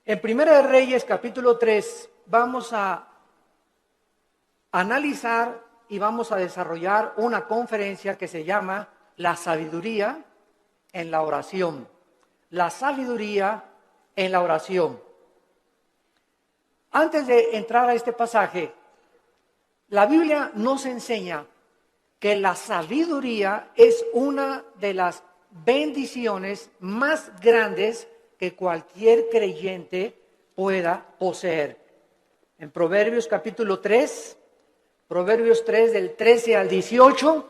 En Primera de Reyes, capítulo 3, vamos a analizar y vamos a desarrollar una conferencia que se llama La sabiduría en la oración. La sabiduría en la oración. Antes de entrar a este pasaje, la Biblia nos enseña que la sabiduría es una de las bendiciones más grandes que cualquier creyente pueda poseer. En Proverbios capítulo 3, Proverbios 3 del 13 al 18,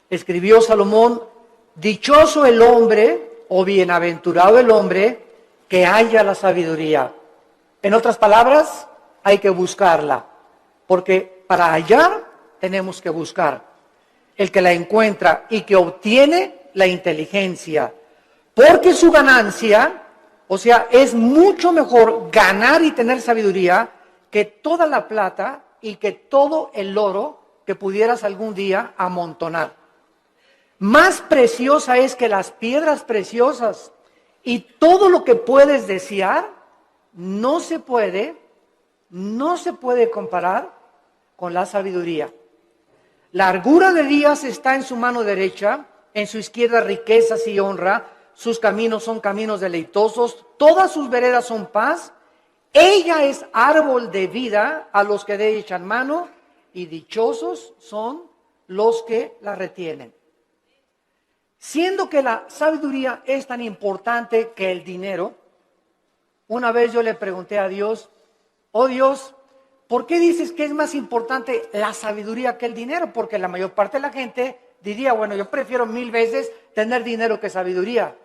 escribió Salomón: dichoso el hombre o bienaventurado el hombre que haya la sabiduría. En otras palabras, hay que buscarla, porque para hallar tenemos que buscar. El que la encuentra y que obtiene la inteligencia, porque su ganancia, o sea, es mucho mejor ganar y tener sabiduría que toda la plata y que todo el oro que pudieras algún día amontonar. Más preciosa es que las piedras preciosas, y todo lo que puedes desear no se puede comparar con la sabiduría. Largura de días está en su mano derecha, en su izquierda riquezas y honra. Sus caminos son caminos deleitosos, todas sus veredas son paz. Ella es árbol de vida a los que de ella echan mano, y dichosos son los que la retienen. Siendo que la sabiduría es tan importante que el dinero, una vez yo le pregunté a Dios: oh Dios, ¿por qué dices que es más importante la sabiduría que el dinero? Porque la mayor parte de la gente diría: bueno, yo prefiero 1000 veces tener dinero que sabiduría.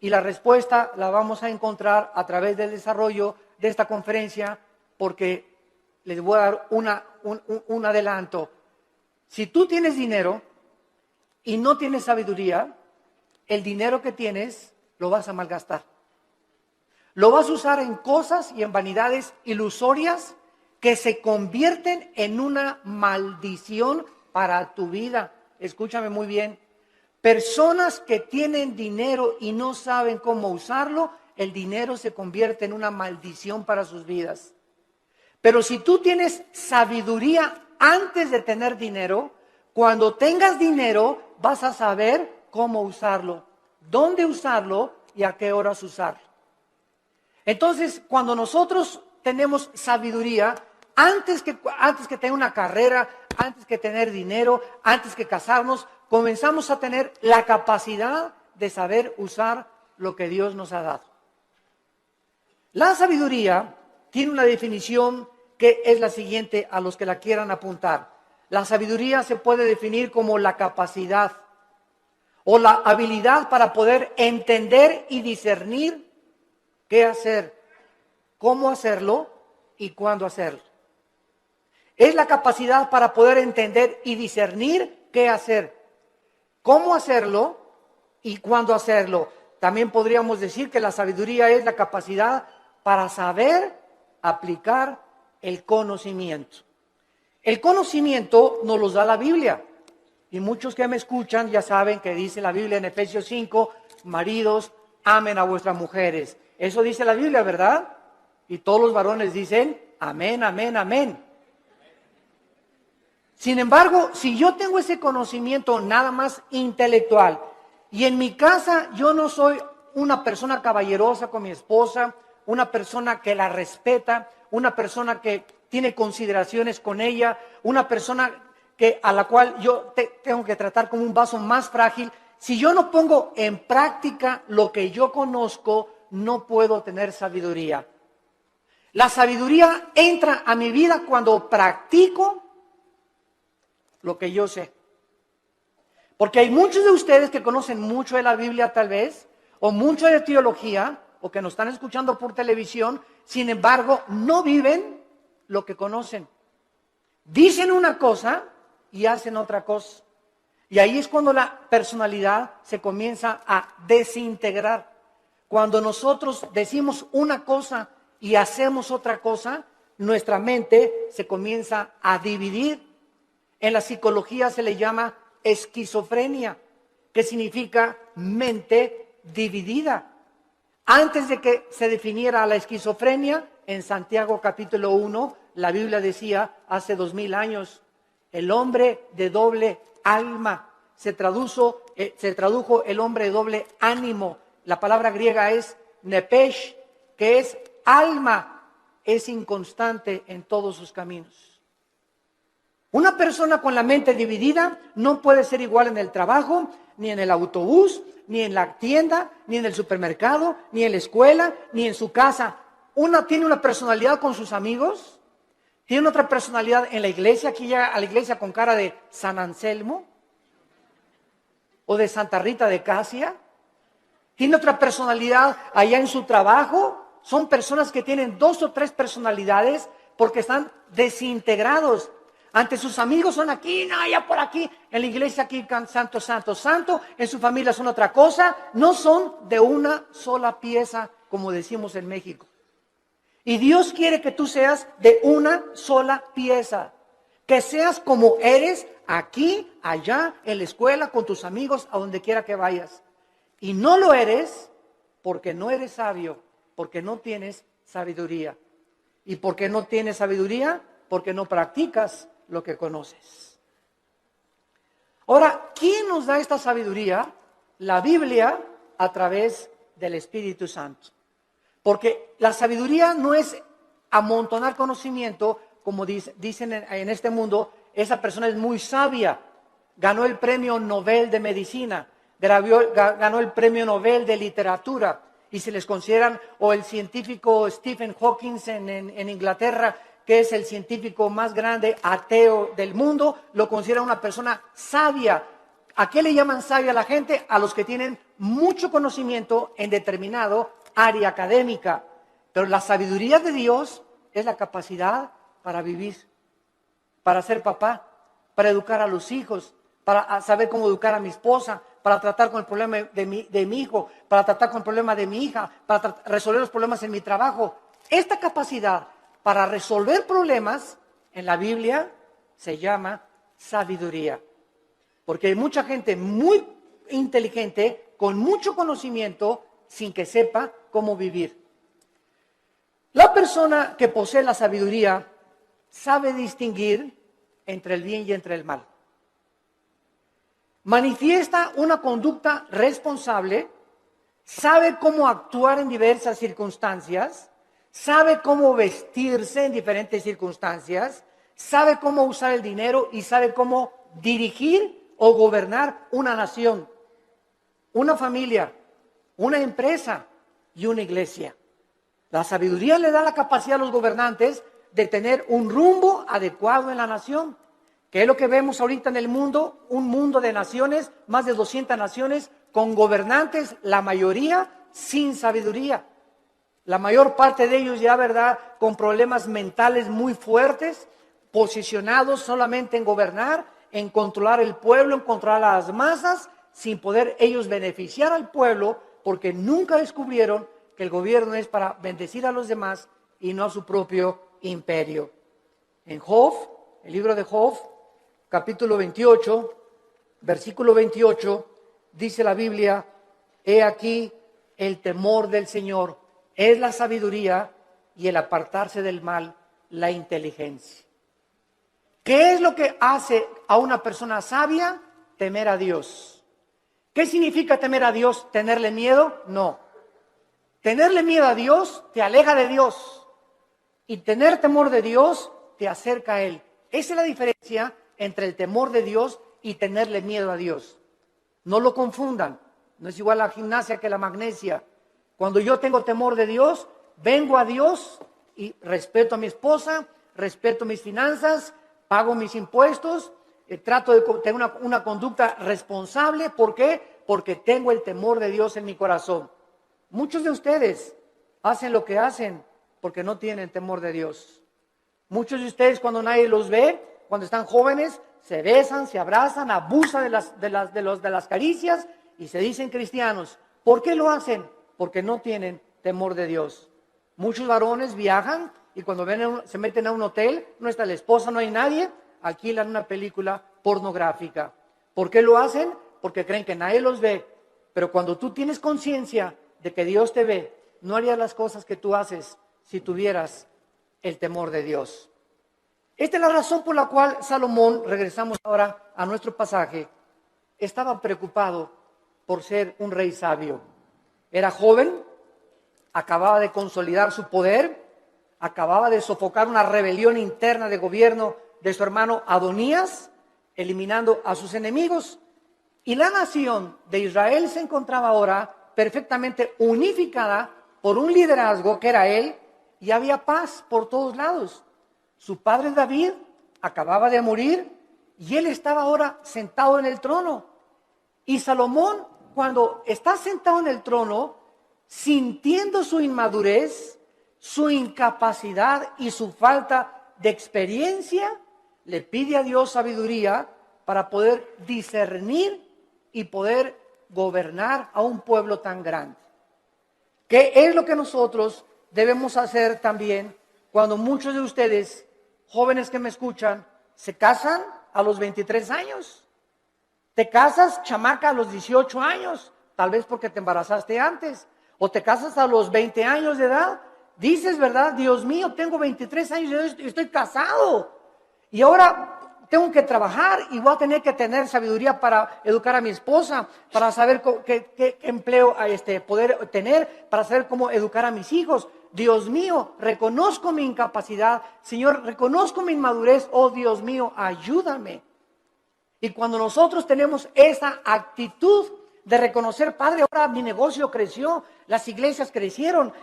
Y la respuesta la vamos a encontrar a través del desarrollo de esta conferencia, porque les voy a dar un adelanto. Si tú tienes dinero y no tienes sabiduría, el dinero que tienes lo vas a malgastar. Lo vas a usar en cosas y en vanidades ilusorias que se convierten en una maldición para tu vida. Escúchame muy bien. Personas que tienen dinero y no saben cómo usarlo, el dinero se convierte en una maldición para sus vidas. Pero si tú tienes sabiduría antes de tener dinero, cuando tengas dinero vas a saber cómo usarlo, dónde usarlo y a qué horas usarlo. Entonces, cuando nosotros tenemos sabiduría, antes que tener una carrera, antes que tener dinero, antes que casarnos, comenzamos a tener la capacidad de saber usar lo que Dios nos ha dado. La sabiduría tiene una definición que es la siguiente, a los que la quieran apuntar. La sabiduría se puede definir como la capacidad o la habilidad para poder entender y discernir qué hacer, cómo hacerlo y cuándo hacerlo. Es la capacidad para poder entender y discernir qué hacer, cómo hacerlo y cuándo hacerlo. También podríamos decir que la sabiduría es la capacidad para saber aplicar el conocimiento. El conocimiento nos lo da la Biblia. Y muchos que me escuchan ya saben que dice la Biblia en Efesios 5, maridos, amen a vuestras mujeres. Eso dice la Biblia, ¿verdad? Y todos los varones dicen, amén, amén, amén. Sin embargo, si yo tengo ese conocimiento nada más intelectual, y en mi casa yo no soy una persona caballerosa con mi esposa, una persona que la respeta, una persona que tiene consideraciones con ella, una persona a la cual yo tengo que tratar como un vaso más frágil, si yo no pongo en práctica lo que yo conozco, no puedo tener sabiduría. La sabiduría entra a mi vida cuando practico lo que yo sé. Porque hay muchos de ustedes que conocen mucho de la Biblia tal vez, o mucho de teología, o que nos están escuchando por televisión, sin embargo, no viven lo que conocen. Dicen una cosa y hacen otra cosa. Y ahí es cuando la personalidad se comienza a desintegrar. Cuando nosotros decimos una cosa y hacemos otra cosa, nuestra mente se comienza a dividir. En la psicología se le llama esquizofrenia, que significa mente dividida. Antes de que se definiera la esquizofrenia, en Santiago capítulo 1, la Biblia decía, hace 2000 años, el hombre de doble alma. Se tradujo el hombre de doble ánimo. La palabra griega es nepesh, que es alma, es inconstante en todos sus caminos. Una persona con la mente dividida no puede ser igual en el trabajo, ni en el autobús, ni en la tienda, ni en el supermercado, ni en la escuela, ni en su casa. Una tiene una personalidad con sus amigos, tiene otra personalidad en la iglesia, aquí llega a la iglesia con cara de San Anselmo o de Santa Rita de Casia. Tiene otra personalidad allá en su trabajo. Son personas que tienen 2 o 3 personalidades porque están desintegrados. Ante sus amigos son aquí, no, allá por aquí. En la iglesia aquí, santo, santo, santo. En su familia son otra cosa. No son de una sola pieza, como decimos en México. Y Dios quiere que tú seas de una sola pieza. Que seas como eres aquí, allá, en la escuela, con tus amigos, a donde quiera que vayas. Y no lo eres porque no eres sabio, porque no tienes sabiduría. ¿Y por qué no tienes sabiduría? Porque no practicas lo que conoces. Ahora, ¿quién nos da esta sabiduría? La Biblia a través del Espíritu Santo. Porque la sabiduría no es amontonar conocimiento, como dicen en este mundo, esa persona es muy sabia, ganó el premio Nobel de Medicina, ganó el premio Nobel de Literatura, y se les consideran, o el científico Stephen Hawking en Inglaterra, que es el científico más grande ateo del mundo, lo considera una persona sabia. ¿A qué le llaman sabia a la gente? A los que tienen mucho conocimiento en determinado área académica. Pero la sabiduría de Dios es la capacidad para vivir, para ser papá, para educar a los hijos, para saber cómo educar a mi esposa, para tratar con el problema de mi hijo, para tratar con el problema de mi hija, para resolver los problemas en mi trabajo. Esta capacidad para resolver problemas en la Biblia se llama sabiduría. Porque hay mucha gente muy inteligente, con mucho conocimiento, sin que sepa cómo vivir. La persona que posee la sabiduría sabe distinguir entre el bien y entre el mal. Manifiesta una conducta responsable, sabe cómo actuar en diversas circunstancias, sabe cómo vestirse en diferentes circunstancias, sabe cómo usar el dinero y sabe cómo dirigir o gobernar una nación, una familia, una empresa y una iglesia. La sabiduría le da la capacidad a los gobernantes de tener un rumbo adecuado en la nación. ¿Qué es lo que vemos ahorita en el mundo? Un mundo de naciones, más de 200 naciones, con gobernantes, la mayoría sin sabiduría. La mayor parte de ellos ya, ¿verdad?, con problemas mentales muy fuertes, posicionados solamente en gobernar, en controlar el pueblo, en controlar a las masas, sin poder ellos beneficiar al pueblo, porque nunca descubrieron que el gobierno es para bendecir a los demás y no a su propio imperio. En Job, el libro de Job, capítulo 28, versículo 28, dice la Biblia: he aquí el temor del Señor es la sabiduría y el apartarse del mal, la inteligencia. ¿Qué es lo que hace a una persona sabia? Temer a Dios. ¿Qué significa temer a Dios? ¿Tenerle miedo? No. Tenerle miedo a Dios te aleja de Dios. Y tener temor de Dios te acerca a Él. Esa es la diferencia entre el temor de Dios y tenerle miedo a Dios. No lo confundan. No es igual la gimnasia que la magnesia. Cuando yo tengo temor de Dios, vengo a Dios y respeto a mi esposa, respeto mis finanzas, pago mis impuestos, trato de tener una conducta responsable. ¿Por qué? Porque tengo el temor de Dios en mi corazón. Muchos de ustedes hacen lo que hacen porque no tienen temor de Dios. Muchos de ustedes, cuando nadie los ve, cuando están jóvenes, se besan, se abrazan, abusan de las caricias y se dicen cristianos. ¿Por qué lo hacen? Porque no tienen temor de Dios. Muchos varones viajan y cuando se meten a un hotel, no está la esposa, no hay nadie, alquilan una película pornográfica. ¿Por qué lo hacen? Porque creen que nadie los ve. Pero cuando tú tienes conciencia de que Dios te ve no harías las cosas que tú haces si tuvieras el temor de Dios. Esta es la razón por la cual Salomón, regresamos ahora a nuestro pasaje, estaba preocupado por ser un rey sabio. Era joven, acababa de consolidar su poder, acababa de sofocar una rebelión interna de gobierno de su hermano Adonías, eliminando a sus enemigos. Y la nación de Israel se encontraba ahora perfectamente unificada por un liderazgo que era él, y había paz por todos lados. Su padre David acababa de morir y él estaba ahora sentado en el trono. Y Salomón, cuando está sentado en el trono, sintiendo su inmadurez, su incapacidad y su falta de experiencia, le pide a Dios sabiduría para poder discernir y poder gobernar a un pueblo tan grande. ¿Qué es lo que nosotros debemos hacer también cuando muchos de ustedes, jóvenes que me escuchan, se casan a los 23 años? Te casas, chamaca, a los 18 años, tal vez porque te embarazaste antes, o te casas a los 20 años de edad. Dices, ¿verdad? Dios mío, tengo 23 años y estoy casado. Y ahora tengo que trabajar y voy a tener que tener sabiduría para educar a mi esposa, para saber qué empleo poder tener, para saber cómo educar a mis hijos. Dios mío, reconozco mi incapacidad. Señor, reconozco mi inmadurez. Oh, Dios mío, ayúdame. Y cuando nosotros tenemos esa actitud de reconocer, Padre, ahora mi negocio creció, las iglesias crecieron,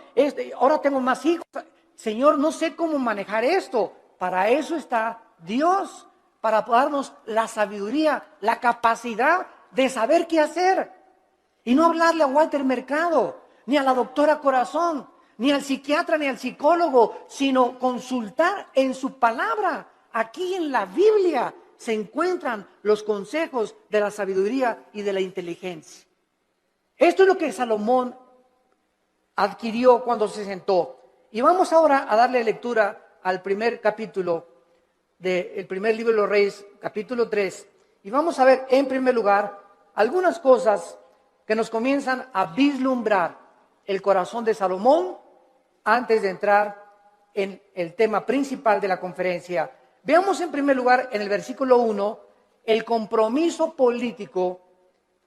ahora tengo más hijos. Señor, no sé cómo manejar esto. Para eso está Dios, para darnos la sabiduría, la capacidad de saber qué hacer. Y no hablarle a Walter Mercado, ni a la doctora Corazón, ni al psiquiatra, ni al psicólogo, sino consultar en su palabra. Aquí en la Biblia se encuentran los consejos de la sabiduría y de la inteligencia. Esto es lo que Salomón adquirió cuando se sentó. Y vamos ahora a darle lectura al primer capítulo del primer libro de los Reyes, capítulo 3. Y vamos a ver, en primer lugar, algunas cosas que nos comienzan a vislumbrar el corazón de Salomón antes de entrar en el tema principal de la conferencia. Veamos en primer lugar en el versículo 1 el compromiso político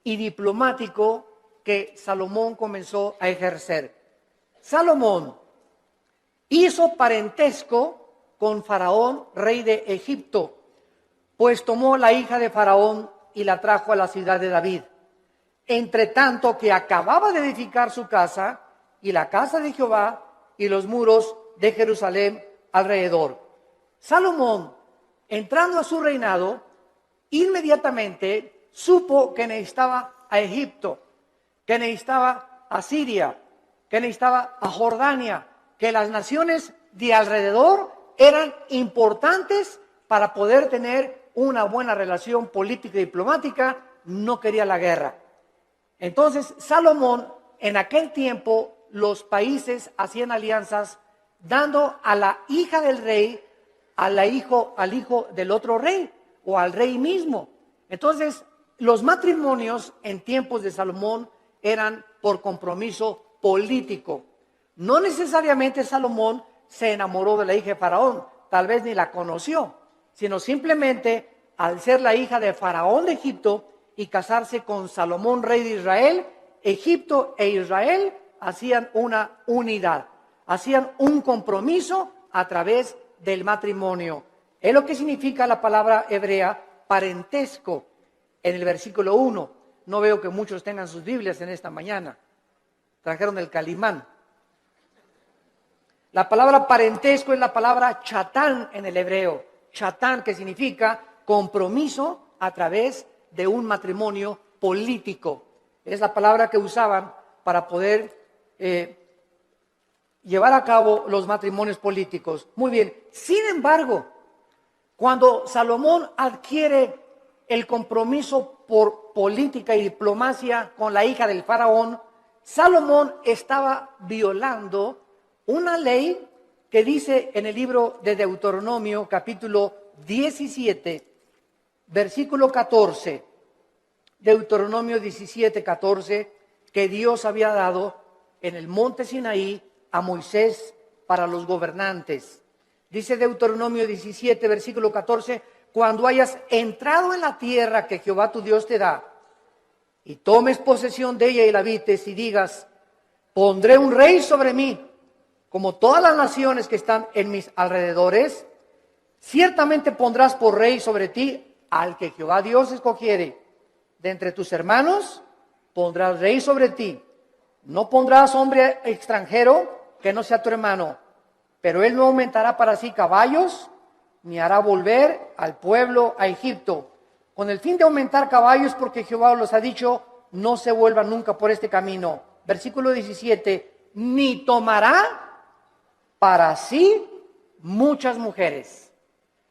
y diplomático que Salomón comenzó a ejercer. Salomón hizo parentesco con Faraón, rey de Egipto, pues tomó la hija de Faraón y la trajo a la ciudad de David. Entre tanto que acababa de edificar su casa y la casa de Jehová y los muros de Jerusalén alrededor. Salomón, entrando a su reinado, inmediatamente supo que necesitaba a Egipto, que necesitaba a Siria, que necesitaba a Jordania, que las naciones de alrededor eran importantes para poder tener una buena relación política y diplomática. No quería la guerra. Entonces, Salomón, en aquel tiempo, los países hacían alianzas dando a la hija del rey al hijo del otro rey o al rey mismo. Entonces, los matrimonios en tiempos de Salomón eran por compromiso político. No necesariamente Salomón se enamoró de la hija de Faraón, tal vez ni la conoció, sino simplemente al ser la hija de Faraón de Egipto y casarse con Salomón, rey de Israel, Egipto e Israel hacían una unidad, hacían un compromiso a través del matrimonio. Es lo que significa la palabra hebrea parentesco en el versículo 1. No veo que muchos tengan sus Biblias en esta mañana. Trajeron el Calimán. La palabra parentesco es la palabra chatán en el hebreo. Chatán, que significa compromiso a través de un matrimonio político. Es la palabra que usaban para poder llevar a cabo los matrimonios políticos. Muy bien. Sin embargo, cuando Salomón adquiere el compromiso por política y diplomacia con la hija del faraón, Salomón estaba violando una ley que dice en el libro de Deuteronomio, capítulo 17, versículo 14. Deuteronomio 17, 14, que Dios había dado en el monte Sinaí a Moisés para los gobernantes. Dice Deuteronomio 17, versículo 14, cuando hayas entrado en la tierra que Jehová tu Dios te da, y tomes posesión de ella y la habites, y digas, pondré un rey sobre mí, como todas las naciones que están en mis alrededores, ciertamente pondrás por rey sobre ti al que Jehová Dios escogiere. De entre tus hermanos pondrás rey sobre ti. No pondrás hombre extranjero que no sea tu hermano, pero él no aumentará para sí caballos, ni hará volver al pueblo a Egipto, con el fin de aumentar caballos, porque Jehová los ha dicho, no se vuelvan nunca por este camino. Versículo 17, ni tomará para sí muchas mujeres.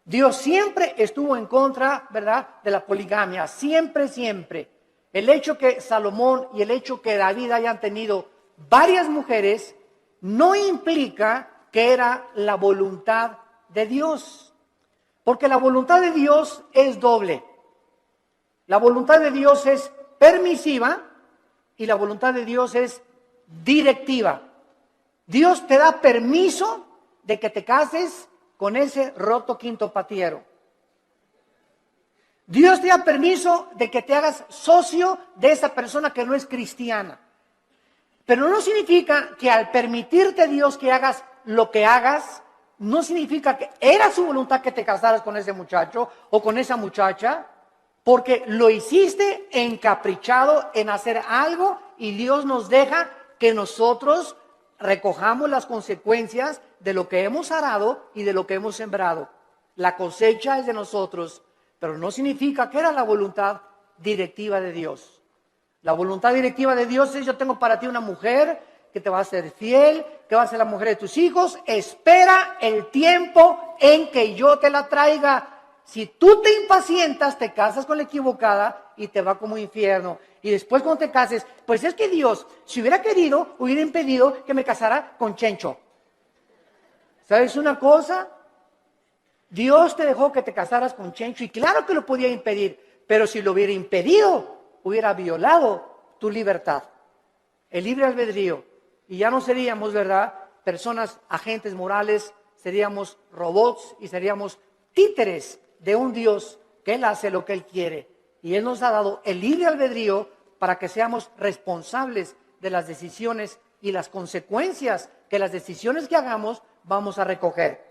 Dios siempre estuvo en contra, ¿verdad?, de la poligamia, siempre, siempre. El hecho que Salomón y el hecho que David hayan tenido varias mujeres no implica que era la voluntad de Dios, porque la voluntad de Dios es doble. La voluntad de Dios es permisiva y la voluntad de Dios es directiva. Dios te da permiso de que te cases con ese roto quinto patiero. Dios te da permiso de que te hagas socio de esa persona que no es cristiana. Pero no significa que al permitirte Dios que hagas lo que hagas, no significa que era su voluntad que te casaras con ese muchacho o con esa muchacha, porque lo hiciste encaprichado en hacer algo y Dios nos deja que nosotros recojamos las consecuencias de lo que hemos arado y de lo que hemos sembrado. La cosecha es de nosotros, pero no significa que era la voluntad directiva de Dios. La voluntad directiva de Dios es: yo tengo para ti una mujer que te va a ser fiel, que va a ser la mujer de tus hijos. Espera el tiempo en que yo te la traiga. Si tú te impacientas, te casas con la equivocada y te va como infierno. Y después cuando te cases, pues es que Dios, si hubiera querido, hubiera impedido que me casara con Chencho. ¿Sabes una cosa? Dios te dejó que te casaras con Chencho y claro que lo podía impedir, pero si lo hubiera impedido, hubiera violado tu libertad, el libre albedrío. Y ya no seríamos, ¿verdad?, personas, agentes morales, seríamos robots y seríamos títeres de un Dios que Él hace lo que Él quiere. Y Él nos ha dado el libre albedrío para que seamos responsables de las decisiones y las consecuencias que las decisiones que hagamos vamos a recoger.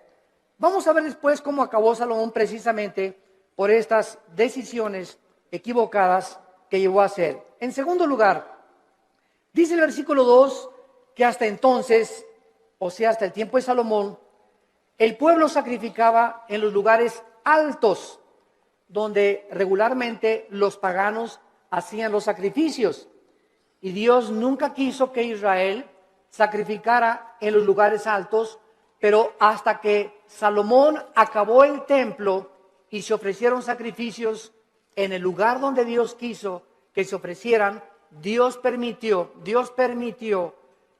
Vamos a ver después cómo acabó Salomón precisamente por estas decisiones equivocadas que llevó a hacer. En segundo lugar, dice el versículo 2 que hasta entonces, o sea, hasta el tiempo de Salomón, el pueblo sacrificaba en los lugares altos, donde regularmente los paganos hacían los sacrificios. Y Dios nunca quiso que Israel sacrificara en los lugares altos, pero hasta que Salomón acabó el templo y se ofrecieron sacrificios en el lugar donde Dios quiso que se ofrecieran, Dios permitió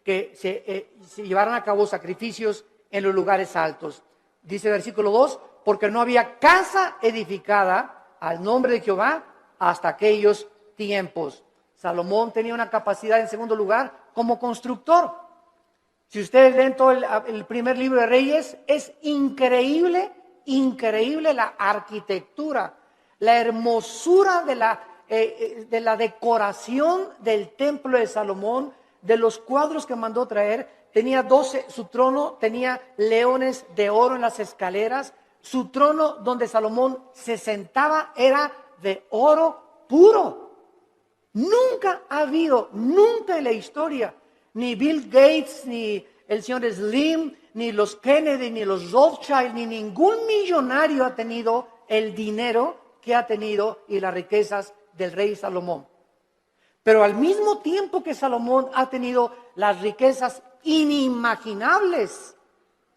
que se llevaran a cabo sacrificios en los lugares altos. Dice el versículo 2, porque no había casa edificada al nombre de Jehová hasta aquellos tiempos. Salomón tenía una capacidad, en segundo lugar, como constructor. Si ustedes leen todo el primer libro de Reyes, es increíble la arquitectura, la hermosura de la decoración del templo de Salomón, de los cuadros que mandó traer. Tenía 12, su trono tenía leones de oro en las escaleras. Su trono donde Salomón se sentaba era de oro puro. Nunca ha habido, nunca en la historia, ni Bill Gates, ni el señor Slim, ni los Kennedy, ni los Rothschild, ni ningún millonario ha tenido el dinero que ha tenido y las riquezas del rey Salomón. Pero al mismo tiempo que Salomón ha tenido las riquezas inimaginables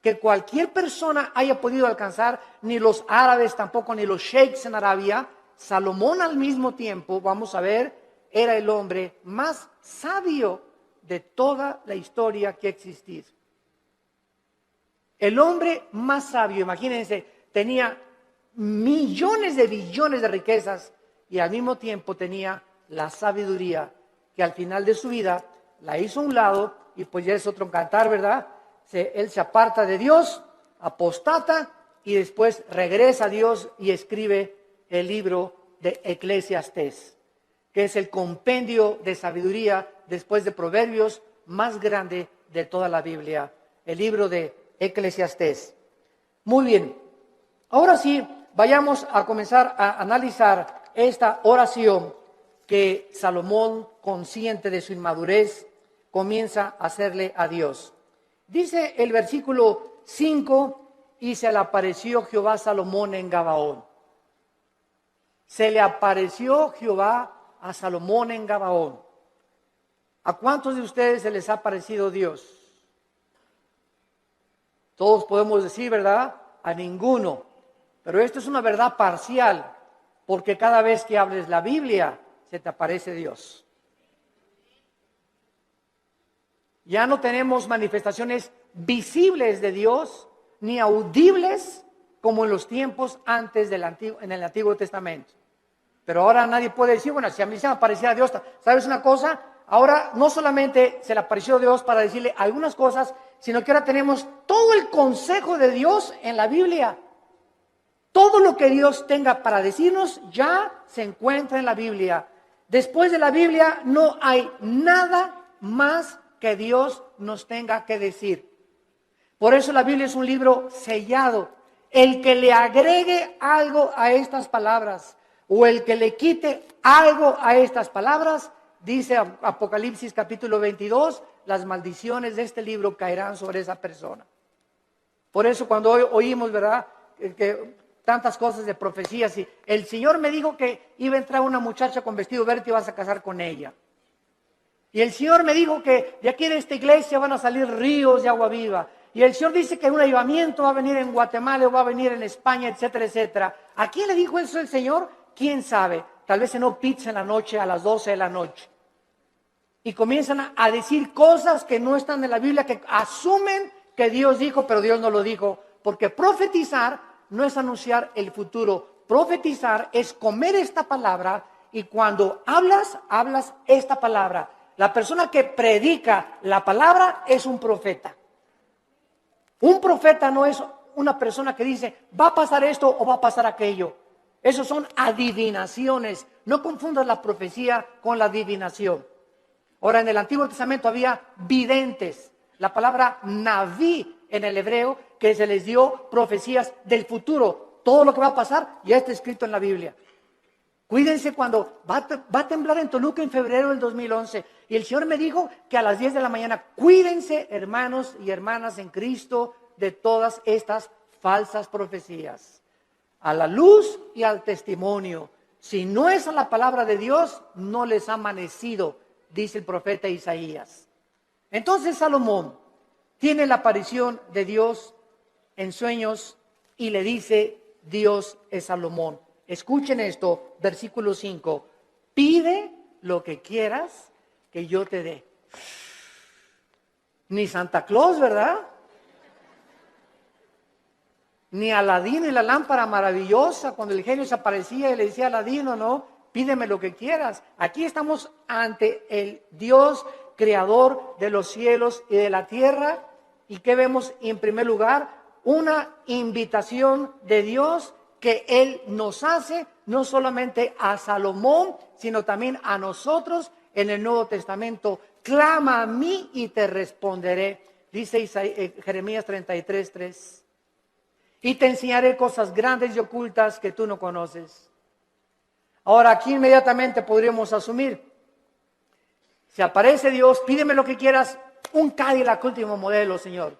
que cualquier persona haya podido alcanzar, ni los árabes tampoco, ni los sheiks en Arabia, Salomón al mismo tiempo, vamos a ver, era el hombre más sabio de toda la historia que ha existido. El hombre más sabio, imagínense, tenía millones de billones de riquezas y al mismo tiempo tenía la sabiduría que al final de su vida la hizo a un lado y pues ya es otro cantar, ¿verdad? Él se aparta de Dios, apostata y después regresa a Dios y escribe el libro de Eclesiastés, que es el compendio de sabiduría después de Proverbios más grande de toda la Biblia, el libro de Eclesiastés. Muy bien, ahora sí, vayamos a comenzar a analizar esta oración que Salomón, consciente de su inmadurez, comienza a hacerle a Dios. Dice el versículo 5, y se le apareció Jehová a Salomón en Gabaón. Se le apareció Jehová a Salomón en Gabaón. ¿A cuántos de ustedes se les ha aparecido Dios? Todos podemos decir, ¿verdad? A ninguno. Pero esto es una verdad parcial, porque cada vez que hables la Biblia, se te aparece Dios. Ya no tenemos manifestaciones visibles de Dios, ni audibles como en los tiempos antes en el Antiguo Testamento. Pero ahora nadie puede decir, bueno, si a mí se me aparecía Dios, ¿sabes una cosa? Ahora no solamente se le apareció Dios para decirle algunas cosas, sino que ahora tenemos todo el consejo de Dios en la Biblia. Todo lo que Dios tenga para decirnos ya se encuentra en la Biblia. Después de la Biblia no hay nada más que Dios nos tenga que decir. Por eso la Biblia es un libro sellado. El que le agregue algo a estas palabras o el que le quite algo a estas palabras, dice Apocalipsis capítulo 22, las maldiciones de este libro caerán sobre esa persona. Por eso cuando oímos, ¿verdad?, que tantas cosas de profecías, y el Señor me dijo que iba a entrar una muchacha con vestido verde y vas a casar con ella. Y el Señor me dijo que de aquí de esta iglesia van a salir ríos de agua viva. Y el Señor dice que un avivamiento va a venir en Guatemala o va a venir en España, etcétera, etcétera. ¿A quién le dijo eso el Señor? ¿Quién sabe? Tal vez cenó pizza en la noche a las 12 de la noche. Y comienzan a decir cosas que no están en la Biblia, que asumen que Dios dijo, pero Dios no lo dijo. Porque profetizar no es anunciar el futuro. Profetizar es comer esta palabra y cuando hablas, hablas esta palabra. La persona que predica la palabra es un profeta. Un profeta no es una persona que dice, va a pasar esto o va a pasar aquello. Esos son adivinaciones. No confundas la profecía con la adivinación. Ahora, en el Antiguo Testamento había videntes. La palabra naví en el hebreo, que se les dio profecías del futuro. Todo lo que va a pasar ya está escrito en la Biblia. Cuídense cuando va a temblar en Toluca en febrero del 2011. Y el Señor me dijo que a las 10 de la mañana, cuídense, hermanos y hermanas en Cristo, de todas estas falsas profecías. A la luz y al testimonio. Si no es a la palabra de Dios, no les ha amanecido, dice el profeta Isaías. Entonces Salomón tiene la aparición de Dios en sueños y le dice, Dios es Salomón. Escuchen esto, versículo 5. Pide lo que quieras que yo te dé. Ni Santa Claus, ¿verdad? Ni Aladín y la lámpara maravillosa, cuando el genio se aparecía y le decía a Aladín, no, pídeme lo que quieras. Aquí estamos ante el Dios creador de los cielos y de la tierra. ¿Y qué vemos en primer lugar? Una invitación de Dios que Él nos hace, no solamente a Salomón, sino también a nosotros en el Nuevo Testamento. Clama a mí y te responderé, dice Jeremías 33:3. Y te enseñaré cosas grandes y ocultas que tú no conoces. Ahora aquí inmediatamente podríamos asumir, si aparece Dios, pídeme lo que quieras, un Cadillac último modelo, Señor.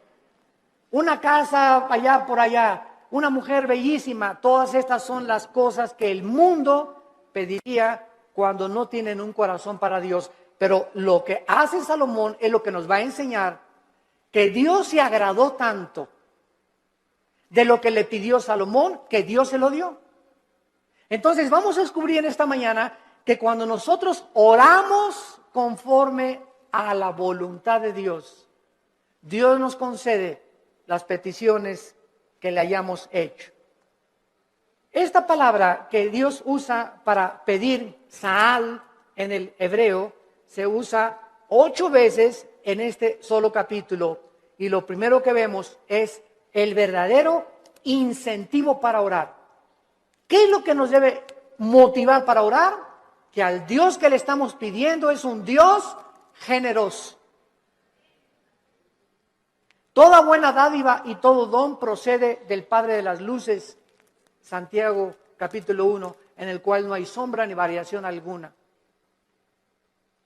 Una casa allá por allá, una mujer bellísima. Todas estas son las cosas que el mundo pediría cuando no tienen un corazón para Dios. Pero lo que hace Salomón es lo que nos va a enseñar que Dios se agradó tanto de lo que le pidió Salomón, que Dios se lo dio. Entonces vamos a descubrir en esta mañana que cuando nosotros oramos conforme a la voluntad de Dios, Dios nos concede las peticiones que le hayamos hecho. Esta palabra que Dios usa para pedir, Saal, en el hebreo, se usa 8 veces en este solo capítulo. Y lo primero que vemos es el verdadero incentivo para orar. ¿Qué es lo que nos debe motivar para orar? Que al Dios que le estamos pidiendo es un Dios generoso. Toda buena dádiva y todo don procede del Padre de las luces, Santiago capítulo 1, en el cual no hay sombra ni variación alguna.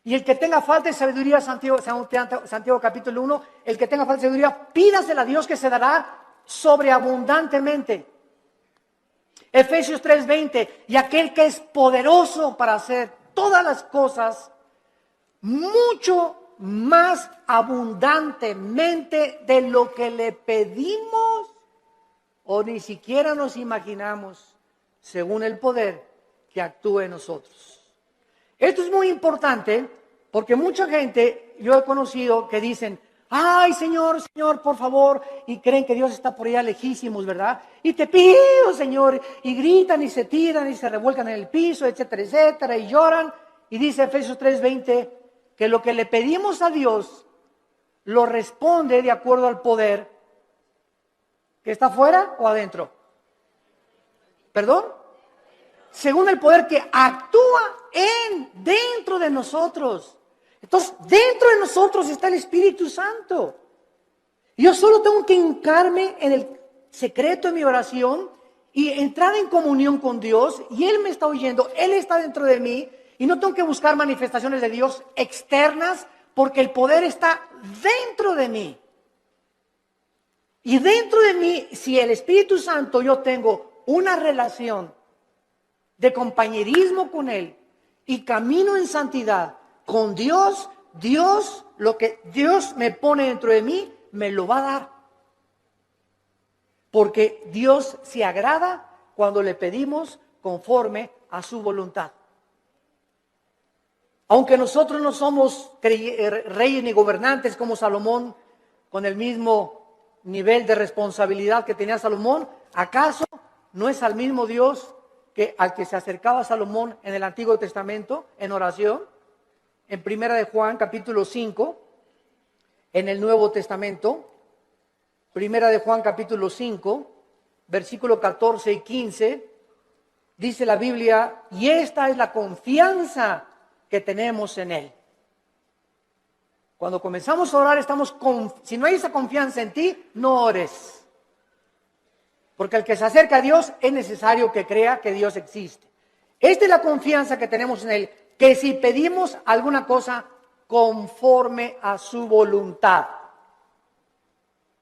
Y el que tenga falta de sabiduría, Santiago capítulo 1, el que tenga falta de sabiduría, pídasela a Dios que se dará sobreabundantemente. Efesios 3:20, y aquel que es poderoso para hacer todas las cosas mucho más abundantemente de lo que le pedimos o ni siquiera nos imaginamos, según el poder que actúa en nosotros. Esto es muy importante porque mucha gente, yo he conocido que dicen, ay Señor, Señor, por favor, y creen que Dios está por allá lejísimos, ¿verdad? Y te pido, Señor, y gritan y se tiran y se revuelcan en el piso, etcétera, etcétera, y lloran. Y dice Efesios 3:20 que lo que le pedimos a Dios lo responde de acuerdo al poder que está afuera o adentro. ¿Perdón? Según el poder que actúa dentro de nosotros. Entonces, dentro de nosotros está el Espíritu Santo. Yo solo tengo que hincarme en el secreto de mi oración y entrar en comunión con Dios, y Él me está oyendo, Él está dentro de mí, y no tengo que buscar manifestaciones de Dios externas, porque el poder está dentro de mí. Y dentro de mí, si el Espíritu Santo, yo tengo una relación de compañerismo con Él y camino en santidad con Dios, lo que Dios me pone dentro de mí, me lo va a dar. Porque Dios se agrada cuando le pedimos conforme a su voluntad. Aunque nosotros no somos reyes ni gobernantes como Salomón, con el mismo nivel de responsabilidad que tenía Salomón, ¿acaso no es al mismo Dios al que se acercaba Salomón en el Antiguo Testamento en oración? En Primera de Juan capítulo 5, en el Nuevo Testamento, Primera de Juan capítulo 5, versículo 14 y 15, dice la Biblia, y esta es la confianza que tenemos en Él. Cuando comenzamos a orar, si no hay esa confianza en ti, no ores. Porque el que se acerca a Dios es necesario que crea que Dios existe. Esta es la confianza que tenemos en Él, que si pedimos alguna cosa conforme a su voluntad,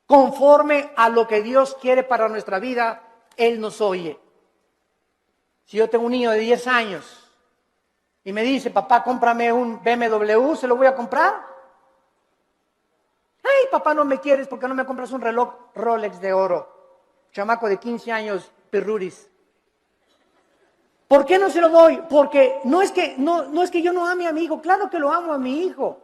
conforme a lo que Dios quiere para nuestra vida, Él nos oye. Si yo tengo un niño de 10 años y me dice, papá, cómprame un BMW, ¿se lo voy a comprar? Ay, papá, no me quieres porque no me compras un reloj Rolex de oro. Chamaco de 15 años, pirruris. ¿Por qué no se lo doy? Porque no es que yo no ame a mi hijo, claro que lo amo a mi hijo.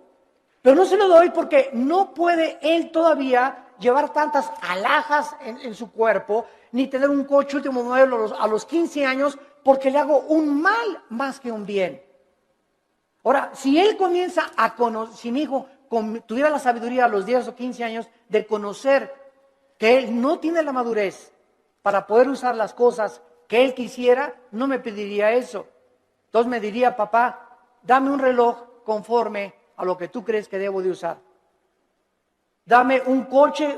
Pero no se lo doy porque no puede él todavía llevar tantas alhajas en su cuerpo, ni tener un coche último modelo a los 15 años, porque le hago un mal más que un bien. Ahora, si él comienza a conocer, si mi hijo tuviera la sabiduría a los 10 o 15 años de conocer que él no tiene la madurez para poder usar las cosas que él quisiera, no me pediría eso. Entonces me diría, papá, dame un reloj conforme a lo que tú crees que debo de usar. Dame un coche,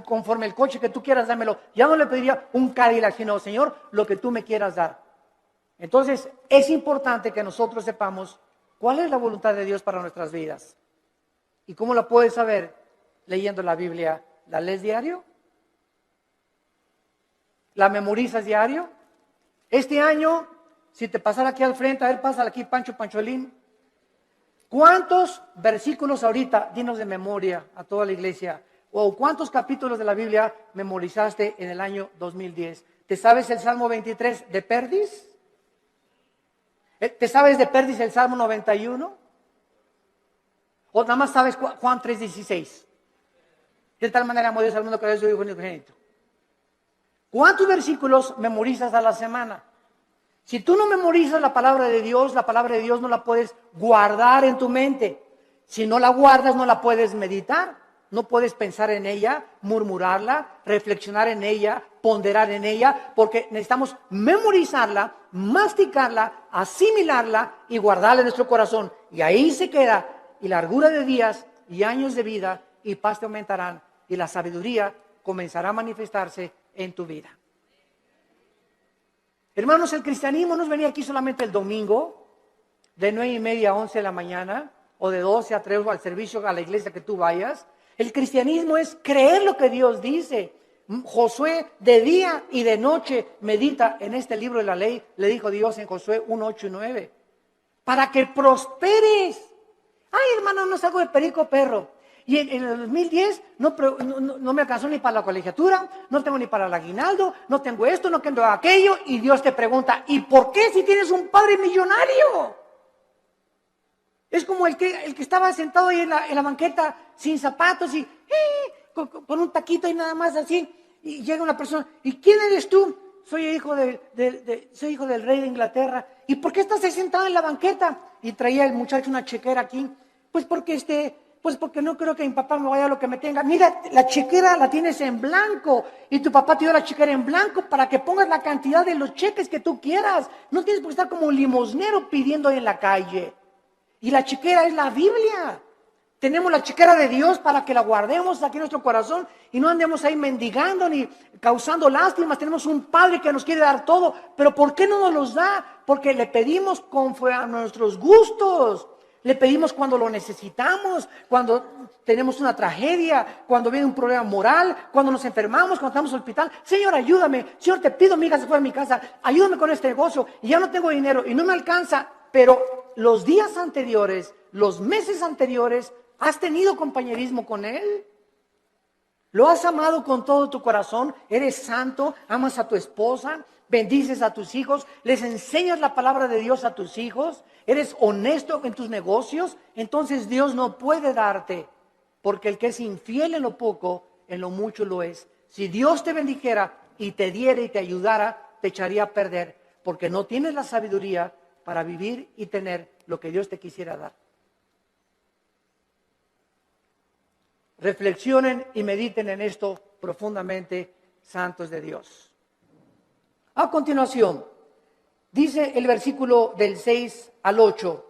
conforme el coche que tú quieras, dámelo. Ya no le pediría un Cadillac, sino, Señor, lo que tú me quieras dar. Entonces, es importante que nosotros sepamos cuál es la voluntad de Dios para nuestras vidas. ¿Y cómo la puedes saber? Leyendo la Biblia. ¿La lees diario? ¿La memorizas diario? Este año, si te pasara aquí al frente, a ver, pásala aquí, Pancholín. ¿Cuántos versículos ahorita, dinos de memoria a toda la iglesia, o cuántos capítulos de la Biblia memorizaste en el año 2010? ¿Te sabes el Salmo 23 de Perdis? ¿Te sabes de Perdis el Salmo 91? ¿O nada más sabes Juan 3:16? De tal manera amó Dios al mundo que dio su Hijo unigénito. ¿Cuántos versículos memorizas a la semana? Si tú no memorizas la palabra de Dios no la puedes guardar en tu mente. Si no la guardas, no la puedes meditar. No puedes pensar en ella, murmurarla, reflexionar en ella, ponderar en ella, porque necesitamos memorizarla, masticarla, asimilarla y guardarla en nuestro corazón. Y ahí se queda, y largura de días y años de vida y paz te aumentarán, y la sabiduría comenzará a manifestarse en tu vida. Hermanos, el cristianismo no es venir aquí solamente el domingo, de 9:30 a 11 de la mañana, o de 12 a 3 o al servicio a la iglesia que tú vayas. El cristianismo es creer lo que Dios dice. Josué de día y de noche medita en este libro de la ley, le dijo Dios en Josué 1:8 y 9, para que prosperes. Ay, hermano, no salgo de perico perro. Y en el 2010 no me alcanzó ni para la colegiatura, no tengo ni para el aguinaldo, no tengo esto, no tengo aquello. Y Dios te pregunta, ¿y por qué si tienes un padre millonario? Es como el que estaba sentado ahí en la banqueta sin zapatos y con un taquito y nada más así. Y llega una persona, ¿y quién eres tú? Soy hijo del rey de Inglaterra. ¿Y por qué estás ahí sentado en la banqueta? Y traía el muchacho una chequera aquí. Pues porque no creo que mi papá me vaya a lo que me tenga. Mira, la chequera la tienes en blanco y tu papá te dio la chequera en blanco para que pongas la cantidad de los cheques que tú quieras. No tienes por qué estar como un limosnero pidiendo en la calle. Y la chequera es la Biblia. Tenemos la chequera de Dios para que la guardemos aquí en nuestro corazón y no andemos ahí mendigando ni causando lástimas. Tenemos un Padre que nos quiere dar todo, pero ¿por qué no nos los da? Porque le pedimos conforme a nuestros gustos. Le pedimos cuando lo necesitamos, cuando tenemos una tragedia, cuando viene un problema moral, cuando nos enfermamos, cuando estamos en el hospital. Señor, ayúdame. Señor, te pido, mi hija se fue a mi casa. Ayúdame con este negocio y ya no tengo dinero y no me alcanza. Pero los días anteriores, los meses anteriores, ¿has tenido compañerismo con Él? ¿Lo has amado con todo tu corazón? ¿Eres santo? ¿Amas a tu esposa? ¿Bendices a tus hijos? ¿Les enseñas la palabra de Dios a tus hijos? ¿Eres honesto en tus negocios? Entonces Dios no puede darte, porque el que es infiel en lo poco, en lo mucho lo es. Si Dios te bendijera y te diera y te ayudara, te echaría a perder, porque no tienes la sabiduría para vivir y tener lo que Dios te quisiera dar. Reflexionen y mediten en esto profundamente, santos de Dios. A continuación, dice el versículo del 6 al 8,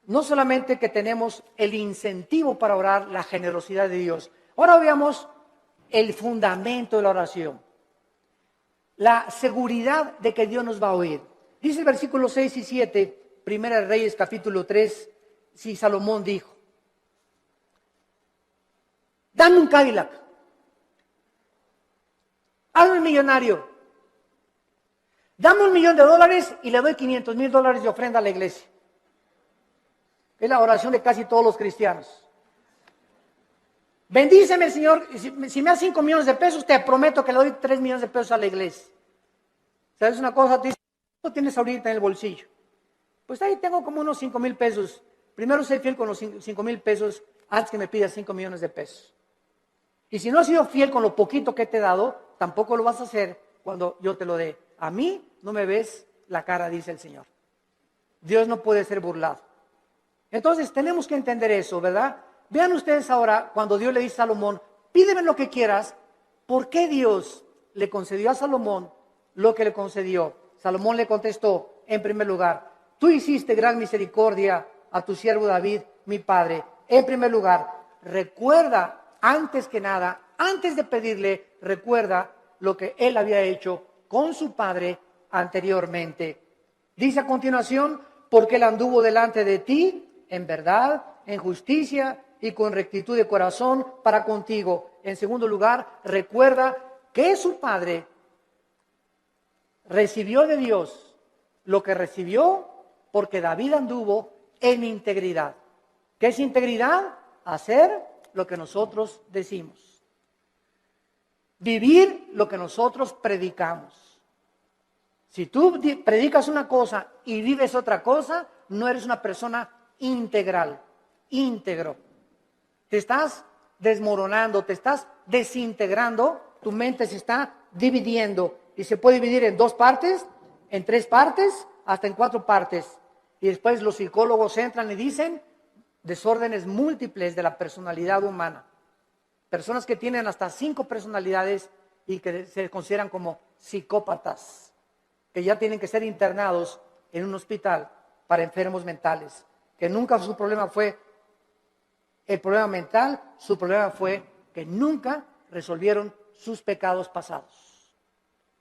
no solamente que tenemos el incentivo para orar, la generosidad de Dios. Ahora veamos el fundamento de la oración, la seguridad de que Dios nos va a oír. Dice el versículo 6 y 7, Primera de Reyes capítulo 3, si Salomón dijo, dame un Cadillac, hazme millonario, dame $1,000,000 y le doy $500,000 de ofrenda a la iglesia. Es la oración de casi todos los cristianos. Bendíceme, Señor, si me das 5 millones de pesos, te prometo que le doy 3 millones de pesos a la iglesia. ¿Sabes una cosa? Tú dices, ¿cuánto tienes ahorita en el bolsillo? Pues ahí tengo como unos 5,000 pesos. Primero sé fiel con los 5,000 pesos antes que me pidas 5 millones de pesos. Y si no has sido fiel con lo poquito que te he dado, tampoco lo vas a hacer cuando yo te lo dé. A mí no me ves la cara, dice el Señor. Dios no puede ser burlado. Entonces tenemos que entender eso, ¿verdad? Vean ustedes ahora cuando Dios le dice a Salomón, pídeme lo que quieras. ¿Por qué Dios le concedió a Salomón lo que le concedió? Salomón le contestó, en primer lugar, tú hiciste gran misericordia a tu siervo David, mi padre. En primer lugar, recuerda, antes que nada, antes de pedirle, recuerda lo que él había hecho con su padre anteriormente. Dice a continuación, porque él anduvo delante de ti en verdad, en justicia y con rectitud de corazón para contigo. En segundo lugar, recuerda que su padre recibió de Dios lo que recibió porque David anduvo en integridad. ¿Qué es integridad? Hacer lo que nosotros decimos. Vivir lo que nosotros predicamos. Si tú predicas una cosa y vives otra cosa, no eres una persona integral, íntegro. Te estás desmoronando, te estás desintegrando, tu mente se está dividiendo y se puede dividir en 2 partes, en 3 partes, hasta en 4 partes. Y después los psicólogos entran y dicen, desórdenes múltiples de la personalidad humana. Personas que tienen hasta 5 personalidades y que se consideran como psicópatas, que ya tienen que ser internados en un hospital para enfermos mentales, que nunca su problema fue el problema mental, su problema fue que nunca resolvieron sus pecados pasados.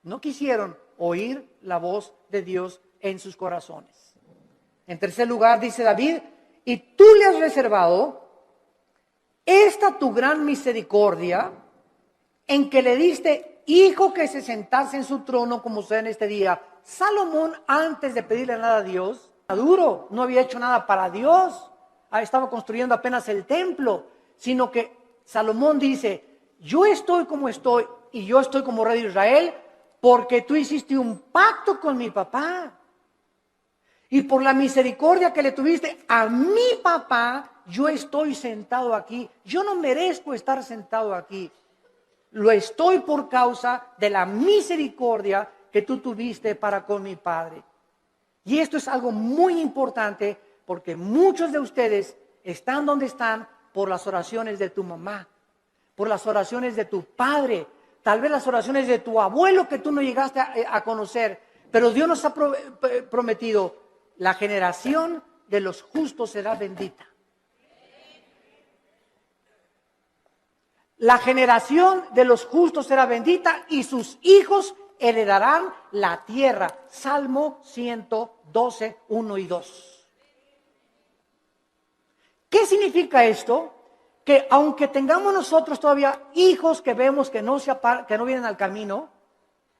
No quisieron oír la voz de Dios en sus corazones. En tercer lugar, dice David, y tú le has reservado esta tu gran misericordia en que le diste hijo que se sentase en su trono como usted en este día. Salomón, antes de pedirle nada a Dios, maduro, no había hecho nada para Dios, estaba construyendo apenas el templo, sino que Salomón dice, yo estoy como estoy y yo estoy como rey de Israel porque tú hiciste un pacto con mi papá. Y por la misericordia que le tuviste a mi papá, yo estoy sentado aquí. Yo no merezco estar sentado aquí. Lo estoy por causa de la misericordia que tú tuviste para con mi padre. Y esto es algo muy importante porque muchos de ustedes están donde están por las oraciones de tu mamá, por las oraciones de tu padre, tal vez las oraciones de tu abuelo que tú no llegaste a conocer. Pero Dios nos ha prometido, la generación de los justos será bendita. La generación de los justos será bendita y sus hijos heredarán la tierra. Salmo 112, 1 y 2. ¿Qué significa esto? Que aunque tengamos nosotros todavía hijos que vemos que no vienen al camino,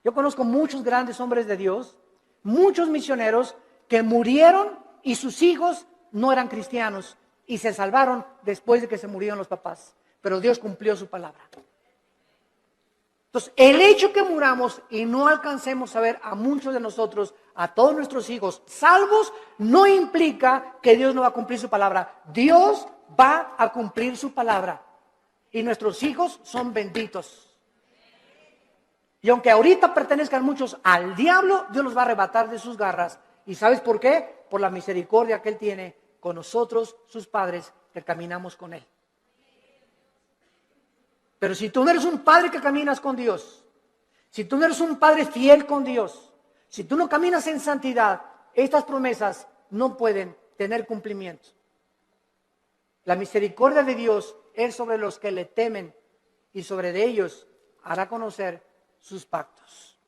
yo conozco muchos grandes hombres de Dios, muchos misioneros que murieron y sus hijos no eran cristianos y se salvaron después de que se murieron los papás. Pero Dios cumplió su palabra. Entonces, el hecho que muramos y no alcancemos a ver a muchos de nosotros, a todos nuestros hijos salvos, no implica que Dios no va a cumplir su palabra. Dios va a cumplir su palabra. Y nuestros hijos son benditos. Y aunque ahorita pertenezcan muchos al diablo, Dios los va a arrebatar de sus garras. ¿Y sabes por qué? Por la misericordia que Él tiene con nosotros, sus padres, que caminamos con Él. Pero si tú no eres un padre que caminas con Dios, si tú no eres un padre fiel con Dios, si tú no caminas en santidad, estas promesas no pueden tener cumplimiento. La misericordia de Dios es sobre los que le temen y sobre de ellos hará conocer sus pactos.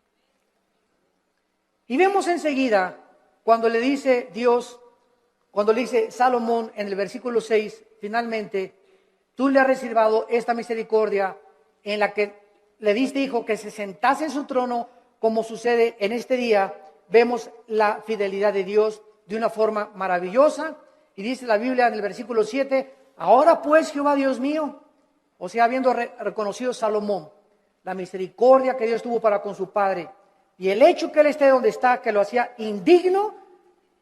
Y vemos enseguida cuando le dice Dios, cuando le dice Salomón en el versículo 6, finalmente, tú le has reservado esta misericordia en la que le diste hijo que se sentase en su trono, como sucede en este día. Vemos la fidelidad de Dios de una forma maravillosa. Y dice la Biblia en el versículo 7, ahora pues Jehová Dios mío, o sea, habiendo reconocido Salomón la misericordia que Dios tuvo para con su padre y el hecho que él esté donde está, que lo hacía indigno,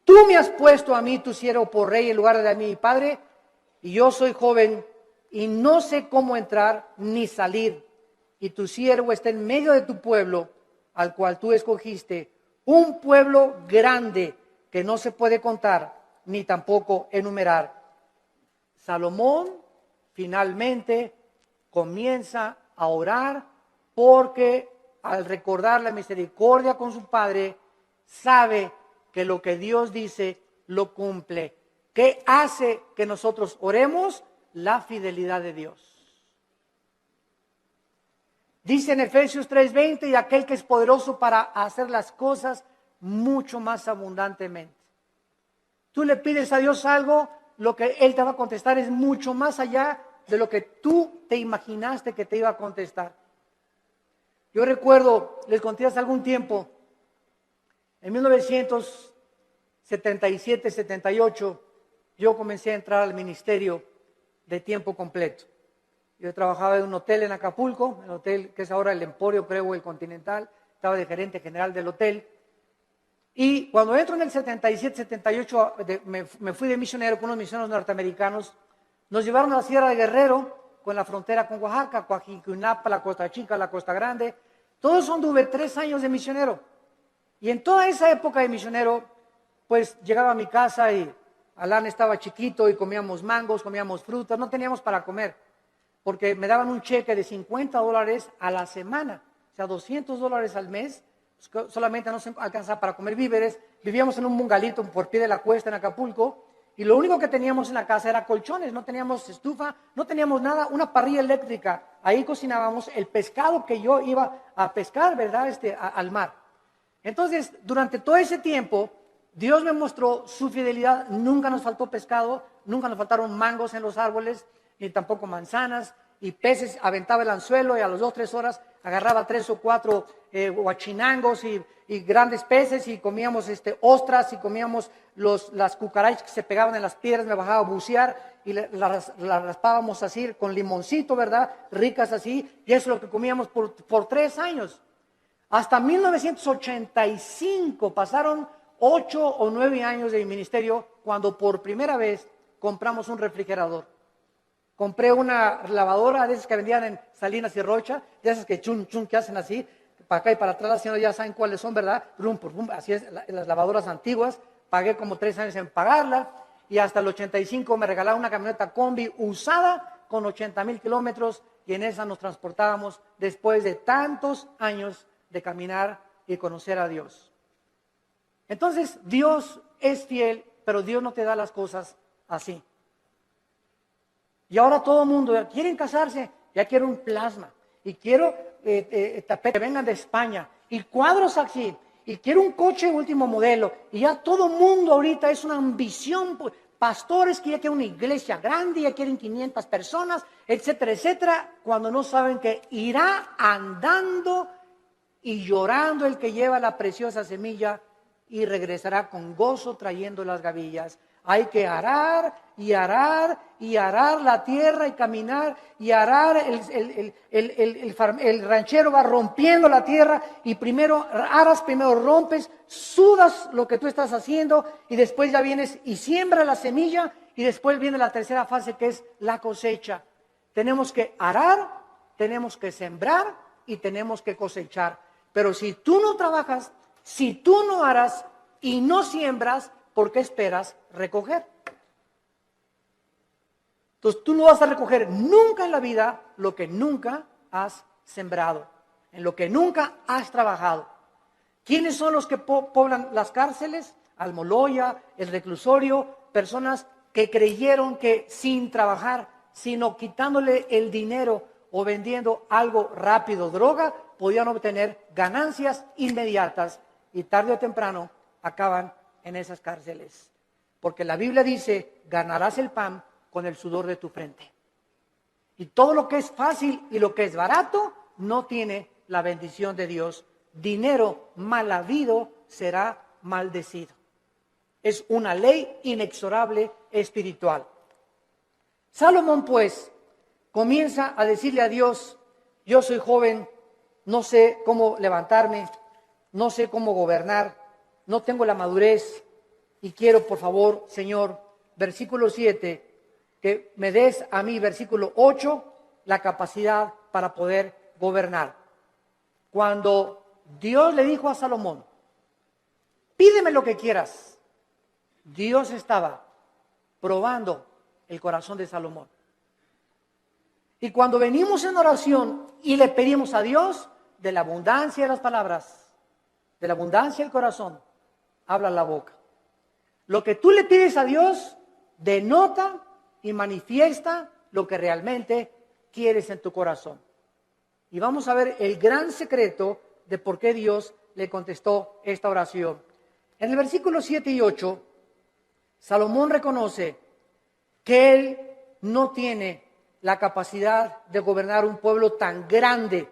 tú me has puesto a mí, tu siervo, por rey en lugar de a mi padre, y yo soy joven y no sé cómo entrar ni salir, y tu siervo está en medio de tu pueblo, al cual tú escogiste, un pueblo grande que no se puede contar ni tampoco enumerar. Salomón finalmente comienza a orar porque al recordar la misericordia con su padre, sabe que lo que Dios dice lo cumple. ¿Qué hace que nosotros oremos? La fidelidad de Dios. Dice en Efesios 3:20, y aquel que es poderoso para hacer las cosas mucho más abundantemente. Tú le pides a Dios algo, lo que Él te va a contestar es mucho más allá de lo que tú te imaginaste que te iba a contestar. Yo recuerdo, les conté hace algún tiempo, en 1977, 78, yo comencé a entrar al ministerio de tiempo completo. Yo trabajaba en un hotel en Acapulco, el hotel que es ahora el Emporio, creo, el Continental, estaba de gerente general del hotel. Y cuando entro en el 77, 78, me fui de misionero con unos misioneros norteamericanos, nos llevaron a la Sierra de Guerrero, con la frontera con Oaxaca, Coajimalpa, la Costa Chica, la Costa Grande. Todo eso anduve 3 años de misionero. Y en toda esa época de misionero, pues llegaba a mi casa y Alan estaba chiquito y comíamos mangos, comíamos frutas, no teníamos para comer, porque me daban un cheque de $50 a la semana, o sea, $200 al mes, solamente no se alcanzaba para comer víveres. Vivíamos en un bungalito por pie de la cuesta en Acapulco, y lo único que teníamos en la casa era colchones, no teníamos estufa, no teníamos nada, una parrilla eléctrica. Ahí cocinábamos el pescado que yo iba a pescar, ¿verdad? Al mar. Entonces, durante todo ese tiempo, Dios me mostró su fidelidad. Nunca nos faltó pescado, nunca nos faltaron mangos en los árboles, ni tampoco manzanas, y peces. Aventaba el anzuelo y a las 2 o 3 horas agarraba 3 o 4 huachinangos y grandes peces, y comíamos ostras, y comíamos las cucarachas que se pegaban en las piedras. Me bajaba a bucear y las raspábamos así con limoncito, ¿verdad? Ricas así, y eso es lo que comíamos por 3 años. Hasta 1985 pasaron 8 o 9 años de mi ministerio cuando por primera vez compramos un refrigerador. Compré una lavadora de esas que vendían en Salinas y Rocha, de esas que chun chun que hacen así, para acá y para atrás. Las señoras ya saben cuáles son, ¿verdad? Así es, las lavadoras antiguas. Pagué como 3 años en pagarla, y hasta el 85 me regalaron una camioneta combi usada con 80,000 kilómetros, y en esa nos transportábamos después de tantos años de caminar y conocer a Dios. Entonces, Dios es fiel, pero Dios no te da las cosas así. Y ahora todo el mundo quieren casarse, ya quiero un plasma, y quiero tapetes que vengan de España, y cuadros así, y quiero un coche último modelo, y ya todo el mundo ahorita es una ambición. Pastores que ya quieren una iglesia grande, ya quieren 500 personas, etcétera, etcétera, cuando no saben que irá andando y llorando el que lleva la preciosa semilla, y regresará con gozo trayendo las gavillas. Hay que arar y arar y arar la tierra y caminar y arar. El ranchero va rompiendo la tierra, y primero aras, primero rompes, sudas lo que tú estás haciendo, y después ya vienes y siembra la semilla, y después viene la tercera fase, que es la cosecha. Tenemos que arar, tenemos que sembrar y tenemos que cosechar. Pero si tú no trabajas, si tú no aras y no siembras, ¿por qué esperas recoger? Entonces tú no vas a recoger nunca en la vida lo que nunca has sembrado, en lo que nunca has trabajado. ¿Quiénes son los que poblan las cárceles? Almoloya, el reclusorio, personas que creyeron que sin trabajar, sino quitándole el dinero o vendiendo algo rápido, droga, podían obtener ganancias inmediatas, y tarde o temprano acaban en esas cárceles. Porque la Biblia dice: ganarás el pan con el sudor de tu frente. Y todo lo que es fácil y lo que es barato no tiene la bendición de Dios. Dinero mal habido será maldecido. Es una ley inexorable espiritual. Salomón, pues, comienza a decirle a Dios: yo soy joven, no sé cómo levantarme, no sé cómo gobernar, no tengo la madurez, y quiero, por favor, Señor, versículo 7, que me des a mí, versículo 8, la capacidad para poder gobernar. Cuando Dios le dijo a Salomón: pídeme lo que quieras, Dios estaba probando el corazón de Salomón. Y cuando venimos en oración y le pedimos a Dios, de la abundancia de las palabras, de la abundancia del corazón, habla la boca. Lo que tú le pides a Dios denota y manifiesta lo que realmente quieres en tu corazón. Y vamos a ver el gran secreto de por qué Dios le contestó esta oración. En el versículo 7 y 8, Salomón reconoce que él no tiene la capacidad de gobernar un pueblo tan grande,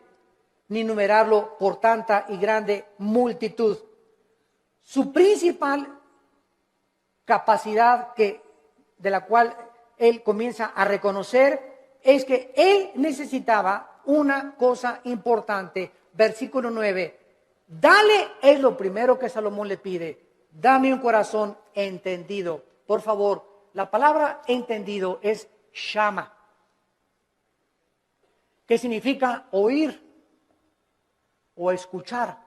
ni numerarlo por tanta y grande multitud. Su principal capacidad de la cual él comienza a reconocer es que él necesitaba una cosa importante. Versículo 9, dale, es lo primero que Salomón le pide: dame un corazón entendido. Por favor, la palabra entendido es shama, que significa oír o escuchar.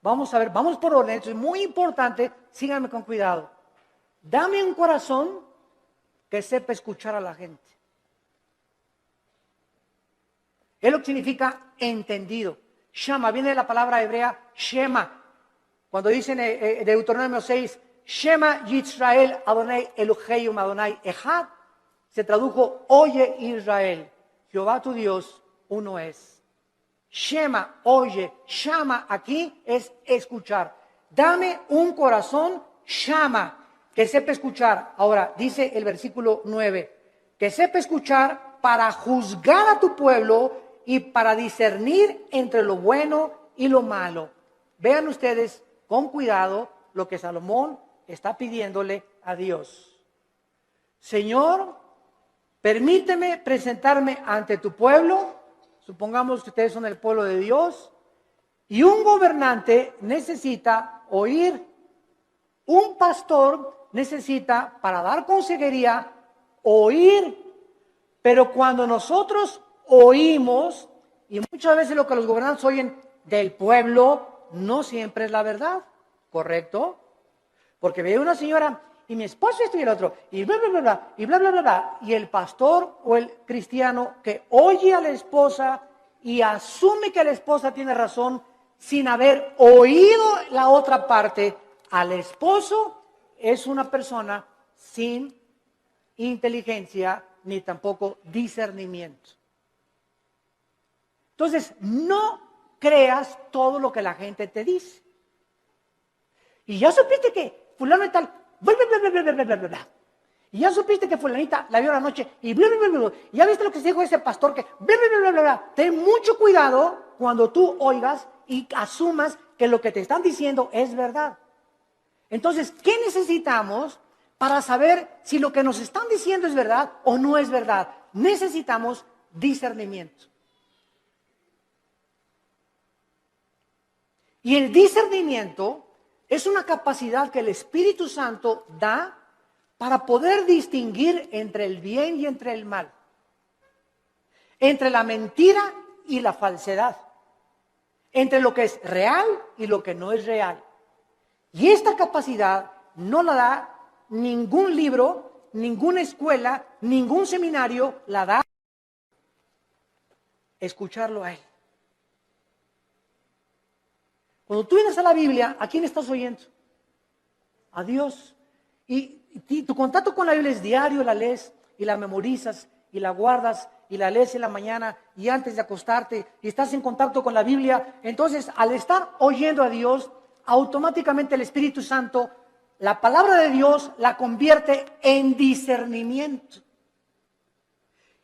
Vamos a ver, vamos por orden, esto es muy importante, síganme con cuidado. Dame un corazón que sepa escuchar a la gente. Es lo que significa entendido. Shama, viene de la palabra hebrea Shema. Cuando dicen Deuteronomio 6, Shema Yisrael Adonai Elohim Adonai Echad, se tradujo, oye Israel, Jehová tu Dios, uno es. Shema, oye, Shama aquí es escuchar. Dame un corazón, Shama, que sepa escuchar. Ahora, dice el versículo 9, que sepa escuchar para juzgar a tu pueblo y para discernir entre lo bueno y lo malo. Vean ustedes con cuidado lo que Salomón está pidiéndole a Dios. Señor, permíteme presentarme ante tu pueblo. Supongamos que ustedes son el pueblo de Dios. Y un gobernante necesita oír. Un pastor necesita, para dar consejería, oír. Pero cuando nosotros oímos, y muchas veces lo que los gobernantes oyen del pueblo, no siempre es la verdad, ¿correcto? Porque ve una señora, y mi esposo esto y el otro, y bla, bla, bla, bla, y bla, bla, bla, bla. Y el pastor o el cristiano que oye a la esposa y asume que la esposa tiene razón, sin haber oído la otra parte, al esposo, es una persona sin inteligencia ni tampoco discernimiento. Entonces, no creas todo lo que la gente te dice. Y ya supiste que fulano y tal, bla, bla, bla, bla, bla, bla, bla, bla. Y ya supiste que fulanita la vio la noche y bla, bla, bla, bla. Y ya viste lo que se dijo ese pastor que bla, bla, bla, bla, bla. Ten mucho cuidado cuando tú oigas y asumas que lo que te están diciendo es verdad. Entonces, ¿qué necesitamos para saber si lo que nos están diciendo es verdad o no es verdad? Necesitamos discernimiento. Y el discernimiento es una capacidad que el Espíritu Santo da para poder distinguir entre el bien y entre el mal, entre la mentira y la falsedad, entre lo que es real y lo que no es real. Y esta capacidad no la da ningún libro, ninguna escuela, ningún seminario, la da escucharlo a Él. Cuando tú vienes a la Biblia, ¿a quién estás oyendo? A Dios. Y tu contacto con la Biblia es diario, la lees y la memorizas y la guardas y la lees en la mañana y antes de acostarte y estás en contacto con la Biblia. Entonces, al estar oyendo a Dios, automáticamente el Espíritu Santo, la palabra de Dios la convierte en discernimiento.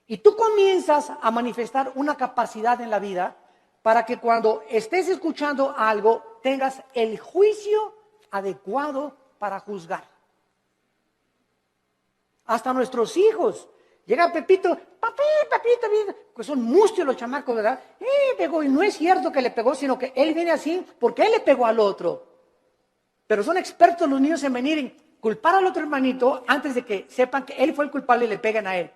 Y tú comienzas a manifestar una capacidad en la vida para que cuando estés escuchando algo tengas el juicio adecuado para juzgar. Hasta nuestros hijos. Llega Pepito, papito, pues son mustios los chamacos, ¿verdad? Pegó, y no es cierto que le pegó, sino que él viene así porque él le pegó al otro. Pero son expertos los niños en venir en culpar al otro hermanito antes de que sepan que él fue el culpable y le pegan a él.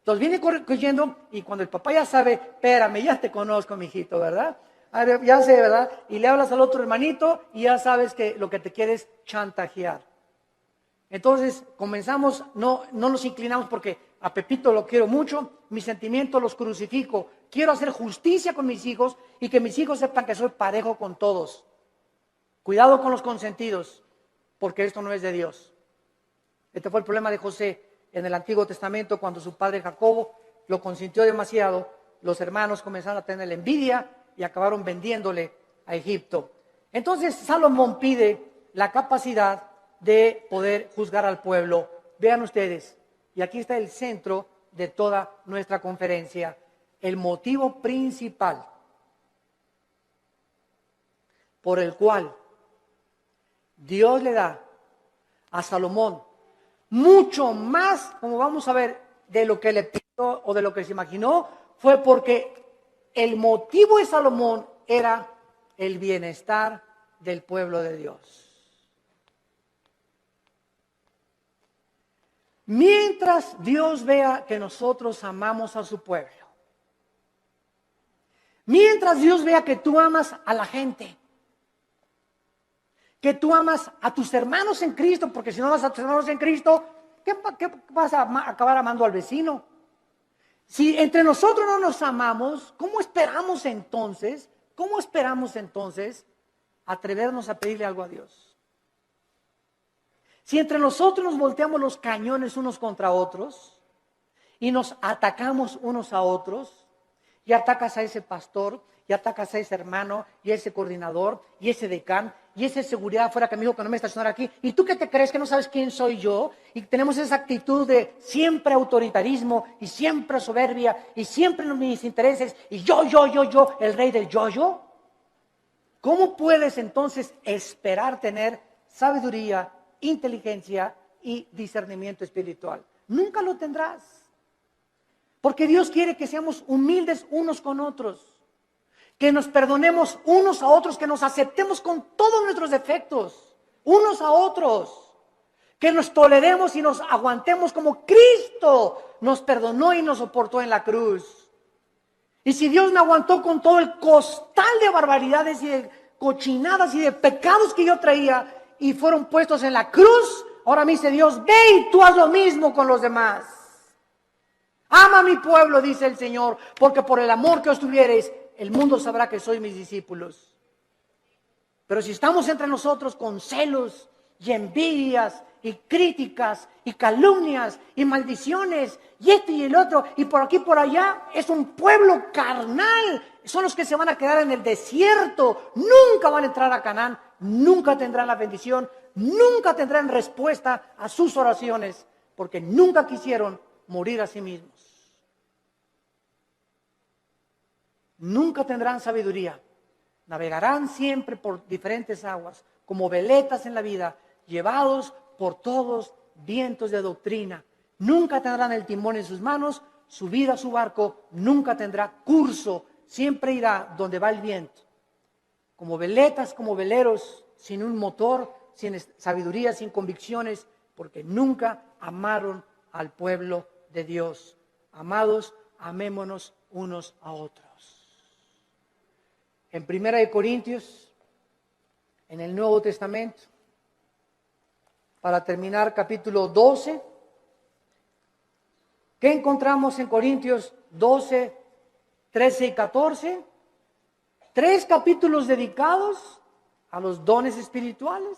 Entonces viene corriendo y cuando el papá ya sabe, espérame, ya te conozco, mijito, ¿verdad? A ver, ya sé, ¿verdad? Y le hablas al otro hermanito y ya sabes que lo que te quiere es chantajear. Entonces comenzamos, no nos inclinamos porque a Pepito lo quiero mucho, mis sentimientos los crucifico, quiero hacer justicia con mis hijos y que mis hijos sepan que soy parejo con todos. Cuidado con los consentidos, porque esto no es de Dios. Este fue el problema de José en el Antiguo Testamento, cuando su padre Jacobo lo consintió demasiado, los hermanos comenzaron a tener envidia y acabaron vendiéndole a Egipto. Entonces Salomón pide la capacidad de poder juzgar al pueblo. Vean ustedes, y aquí está el centro de toda nuestra conferencia, el motivo principal por el cual Dios le da a Salomón mucho más, como vamos a ver, de lo que le pidió o de lo que se imaginó, fue porque el motivo de Salomón era el bienestar del pueblo de Dios. Mientras Dios vea que nosotros amamos a su pueblo, mientras Dios vea que tú amas a la gente, que tú amas a tus hermanos en Cristo, porque si no amas a tus hermanos en Cristo, ¿qué vas a acabar amando al vecino? Si entre nosotros no nos amamos, ¿cómo esperamos entonces atrevernos a pedirle algo a Dios? Si entre nosotros nos volteamos los cañones unos contra otros y nos atacamos unos a otros, y atacas a ese pastor, y atacas a ese hermano, y a ese coordinador, y ese decán, y ese seguridad afuera que me dijo que no me estacionara aquí, ¿y tú qué te crees que no sabes quién soy yo? Y tenemos esa actitud de siempre autoritarismo, y siempre soberbia, y siempre mis intereses, y yo, el rey del yo. ¿Cómo puedes entonces esperar tener sabiduría, inteligencia y discernimiento espiritual? Nunca lo tendrás. Porque Dios quiere que seamos humildes unos con otros, que nos perdonemos unos a otros, que nos aceptemos con todos nuestros defectos, unos a otros, que nos toleremos y nos aguantemos como Cristo nos perdonó y nos soportó en la cruz. Y si Dios me aguantó con todo el costal de barbaridades y de cochinadas y de pecados que yo traía y fueron puestos en la cruz, ahora me dice Dios, ve y tú haz lo mismo con los demás. Ama a mi pueblo, dice el Señor, porque por el amor que os tuviereis, el mundo sabrá que sois mis discípulos. Pero si estamos entre nosotros con celos y envidias y críticas y calumnias y maldiciones y esto y el otro y por aquí y por allá, es un pueblo carnal. Son los que se van a quedar en el desierto. Nunca van a entrar a Canaán, nunca tendrán la bendición, nunca tendrán respuesta a sus oraciones, porque nunca quisieron morir a sí mismos. Nunca tendrán sabiduría. Navegarán siempre por diferentes aguas, como veletas en la vida, llevados por todos vientos de doctrina. Nunca tendrán el timón en sus manos, su vida, su barco, nunca tendrá curso, siempre irá donde va el viento. Como veletas, como veleros, sin un motor, sin sabiduría, sin convicciones, porque nunca amaron al pueblo de Dios. Amados, amémonos unos a otros. En 1 Corintios, en el Nuevo Testamento, para terminar, capítulo 12, ¿qué encontramos en Corintios 12, 13 y 14? 3 capítulos dedicados a los dones espirituales.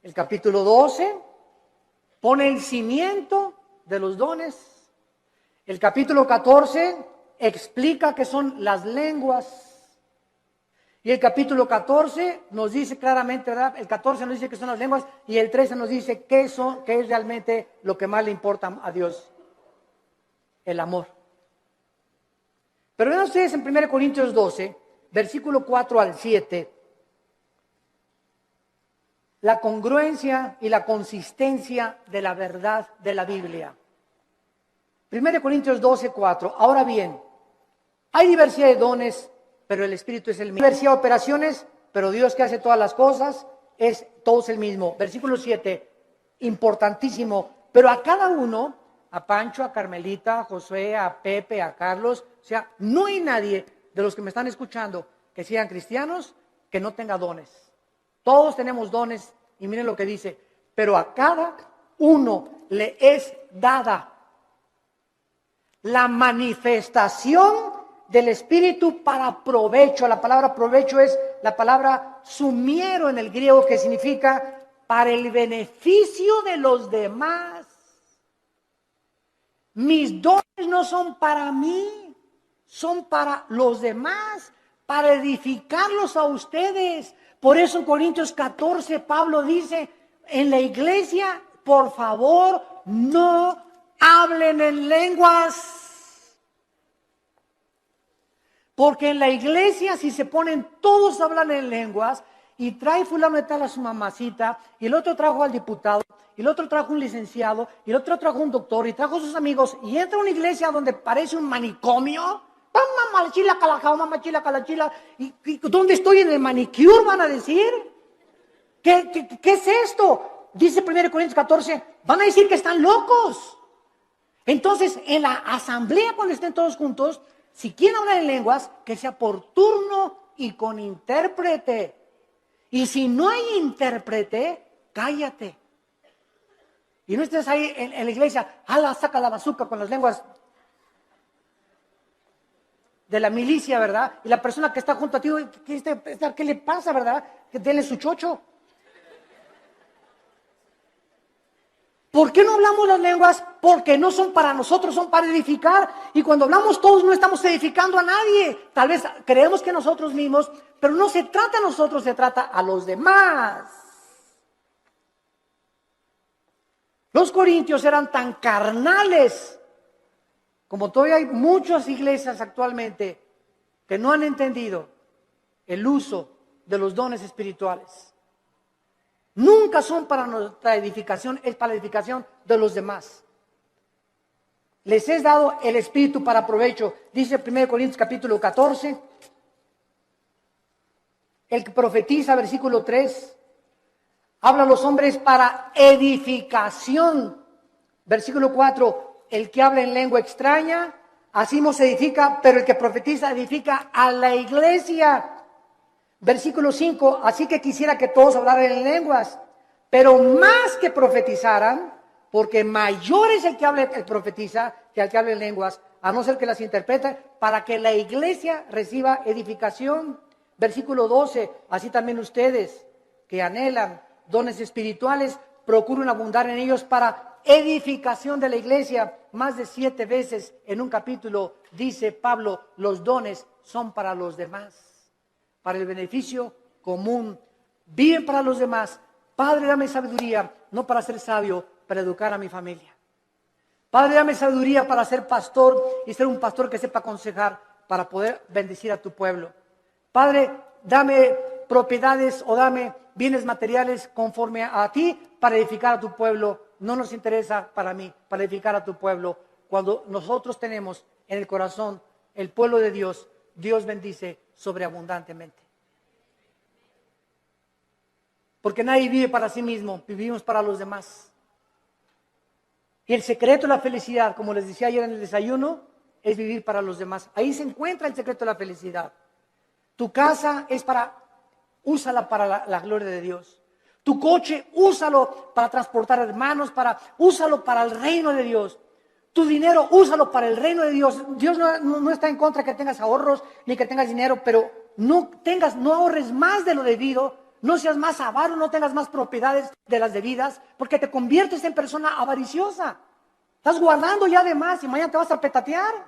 El capítulo 12 pone el cimiento de los dones. El capítulo 14 explica qué son las lenguas. Y el capítulo 14 nos dice claramente, ¿verdad? El 14 nos dice que son las lenguas y el 13 nos dice qué es realmente lo que más le importa a Dios. El amor. Pero vean ustedes en 1 Corintios 12, versículo 4 al 7, la congruencia y la consistencia de la verdad de la Biblia. 1 Corintios 12, 4. Ahora bien, hay diversidad de dones, pero el Espíritu es el mismo. Hay diversidad de operaciones, pero Dios que hace todas las cosas, todo es el mismo. Versículo 7, importantísimo. Pero a cada uno, a Pancho, a Carmelita, a Josué, a Pepe, a Carlos, o sea, no hay nadie de los que me están escuchando que sean cristianos que no tenga dones. Todos tenemos dones y miren lo que dice, pero a cada uno le es dada la manifestación del Espíritu para provecho. La palabra provecho es la palabra sumiero en el griego, que significa para el beneficio de los demás. Mis dones no son para mí, son para los demás, para edificarlos a ustedes. Por eso en Corintios 14 Pablo dice, en la iglesia, por favor, no hablen en lenguas. Porque en la iglesia, si se ponen todos a hablar en lenguas, y trae fulano de tal a su mamacita, y el otro trajo al diputado, y el otro trajo un licenciado, y el otro trajo un doctor, y trajo a sus amigos, y entra a una iglesia donde parece un manicomio, y ¿dónde estoy? ¿En el manicure? Van a decir. ¿Qué es esto? Dice 1 Corintios 14, van a decir que están locos. Entonces, en la asamblea, cuando estén todos juntos, si quieren hablar en lenguas, que sea por turno y con intérprete. Y si no hay intérprete, cállate. Y no estés ahí en la iglesia, ala, saca la bazuca con las lenguas de la milicia, ¿verdad? Y la persona que está junto a ti, ¿qué le pasa, verdad? Que denle su chocho. ¿Por qué no hablamos las lenguas? Porque no son para nosotros, son para edificar. Y cuando hablamos todos no estamos edificando a nadie. Tal vez creemos que nosotros mismos, pero no se trata a nosotros, se trata a los demás. Los corintios eran tan carnales, como todavía hay muchas iglesias actualmente que no han entendido el uso de los dones espirituales. Nunca son para nuestra edificación, es para la edificación de los demás. Les es dado el Espíritu para provecho, dice 1 Corintios capítulo 14. El que profetiza, versículo 3, habla a los hombres para edificación. Versículo 4, el que habla en lengua extraña, así no se edifica, pero el que profetiza edifica a la iglesia. Versículo 5, así que quisiera que todos hablaran en lenguas, pero más que profetizaran, porque mayor es el que habla, el profetiza, que el que habla en lenguas, a no ser que las interprete, para que la iglesia reciba edificación. Versículo 12, así también ustedes que anhelan dones espirituales, procuren abundar en ellos para edificación de la iglesia. Más de 7 veces en un capítulo dice Pablo, los dones son para los demás, para el beneficio común. Viven para los demás. Padre, dame sabiduría, no para ser sabio, para educar a mi familia. Padre, dame sabiduría para ser pastor y ser un pastor que sepa aconsejar para poder bendecir a tu pueblo. Padre, dame propiedades o dame bienes materiales conforme a ti para edificar a tu pueblo. No nos interesa para mí, para edificar a tu pueblo. Cuando nosotros tenemos en el corazón el pueblo de Dios, Dios bendice sobreabundantemente. Porque nadie vive para sí mismo, vivimos para los demás. Y el secreto de la felicidad, como les decía ayer en el desayuno, es vivir para los demás. Ahí se encuentra el secreto de la felicidad. Tu casa es úsala para la gloria de Dios. Tu coche, úsalo para transportar hermanos, úsalo para el reino de Dios. Tu dinero, úsalo para el reino de Dios. Dios no está en contra que tengas ahorros, ni que tengas dinero, pero no ahorres más de lo debido. No seas más avaro, no tengas más propiedades de las debidas, porque te conviertes en persona avariciosa. Estás guardando ya de más y mañana te vas a petatear.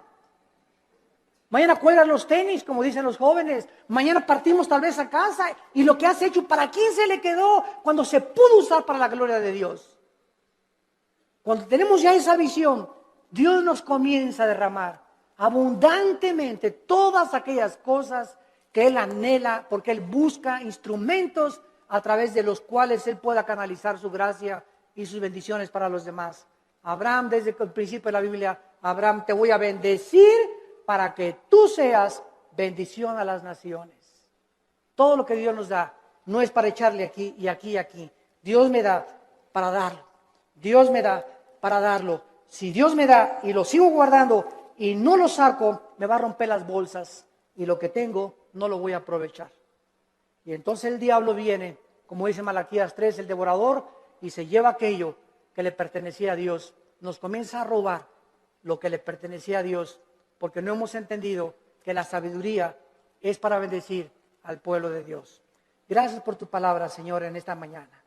Mañana cuelgas los tenis, como dicen los jóvenes. Mañana partimos tal vez a casa y lo que has hecho, ¿para quién se le quedó cuando se pudo usar para la gloria de Dios? Cuando tenemos ya esa visión, Dios nos comienza a derramar abundantemente todas aquellas cosas que Él anhela, porque Él busca instrumentos a través de los cuales Él pueda canalizar su gracia y sus bendiciones para los demás. Abraham, desde el principio de la Biblia, Abraham, te voy a bendecir para que tú seas bendición a las naciones. Todo lo que Dios nos da no es para echarle aquí y aquí y aquí. Dios me da para darlo. Dios me da para darlo. Si Dios me da y lo sigo guardando y no lo saco, me va a romper las bolsas y lo que tengo no lo voy a aprovechar. Y entonces el diablo viene, como dice Malaquías 3, el devorador, y se lleva aquello que le pertenecía a Dios. Nos comienza a robar lo que le pertenecía a Dios, porque no hemos entendido que la sabiduría es para bendecir al pueblo de Dios. Gracias por tu palabra, Señor, en esta mañana.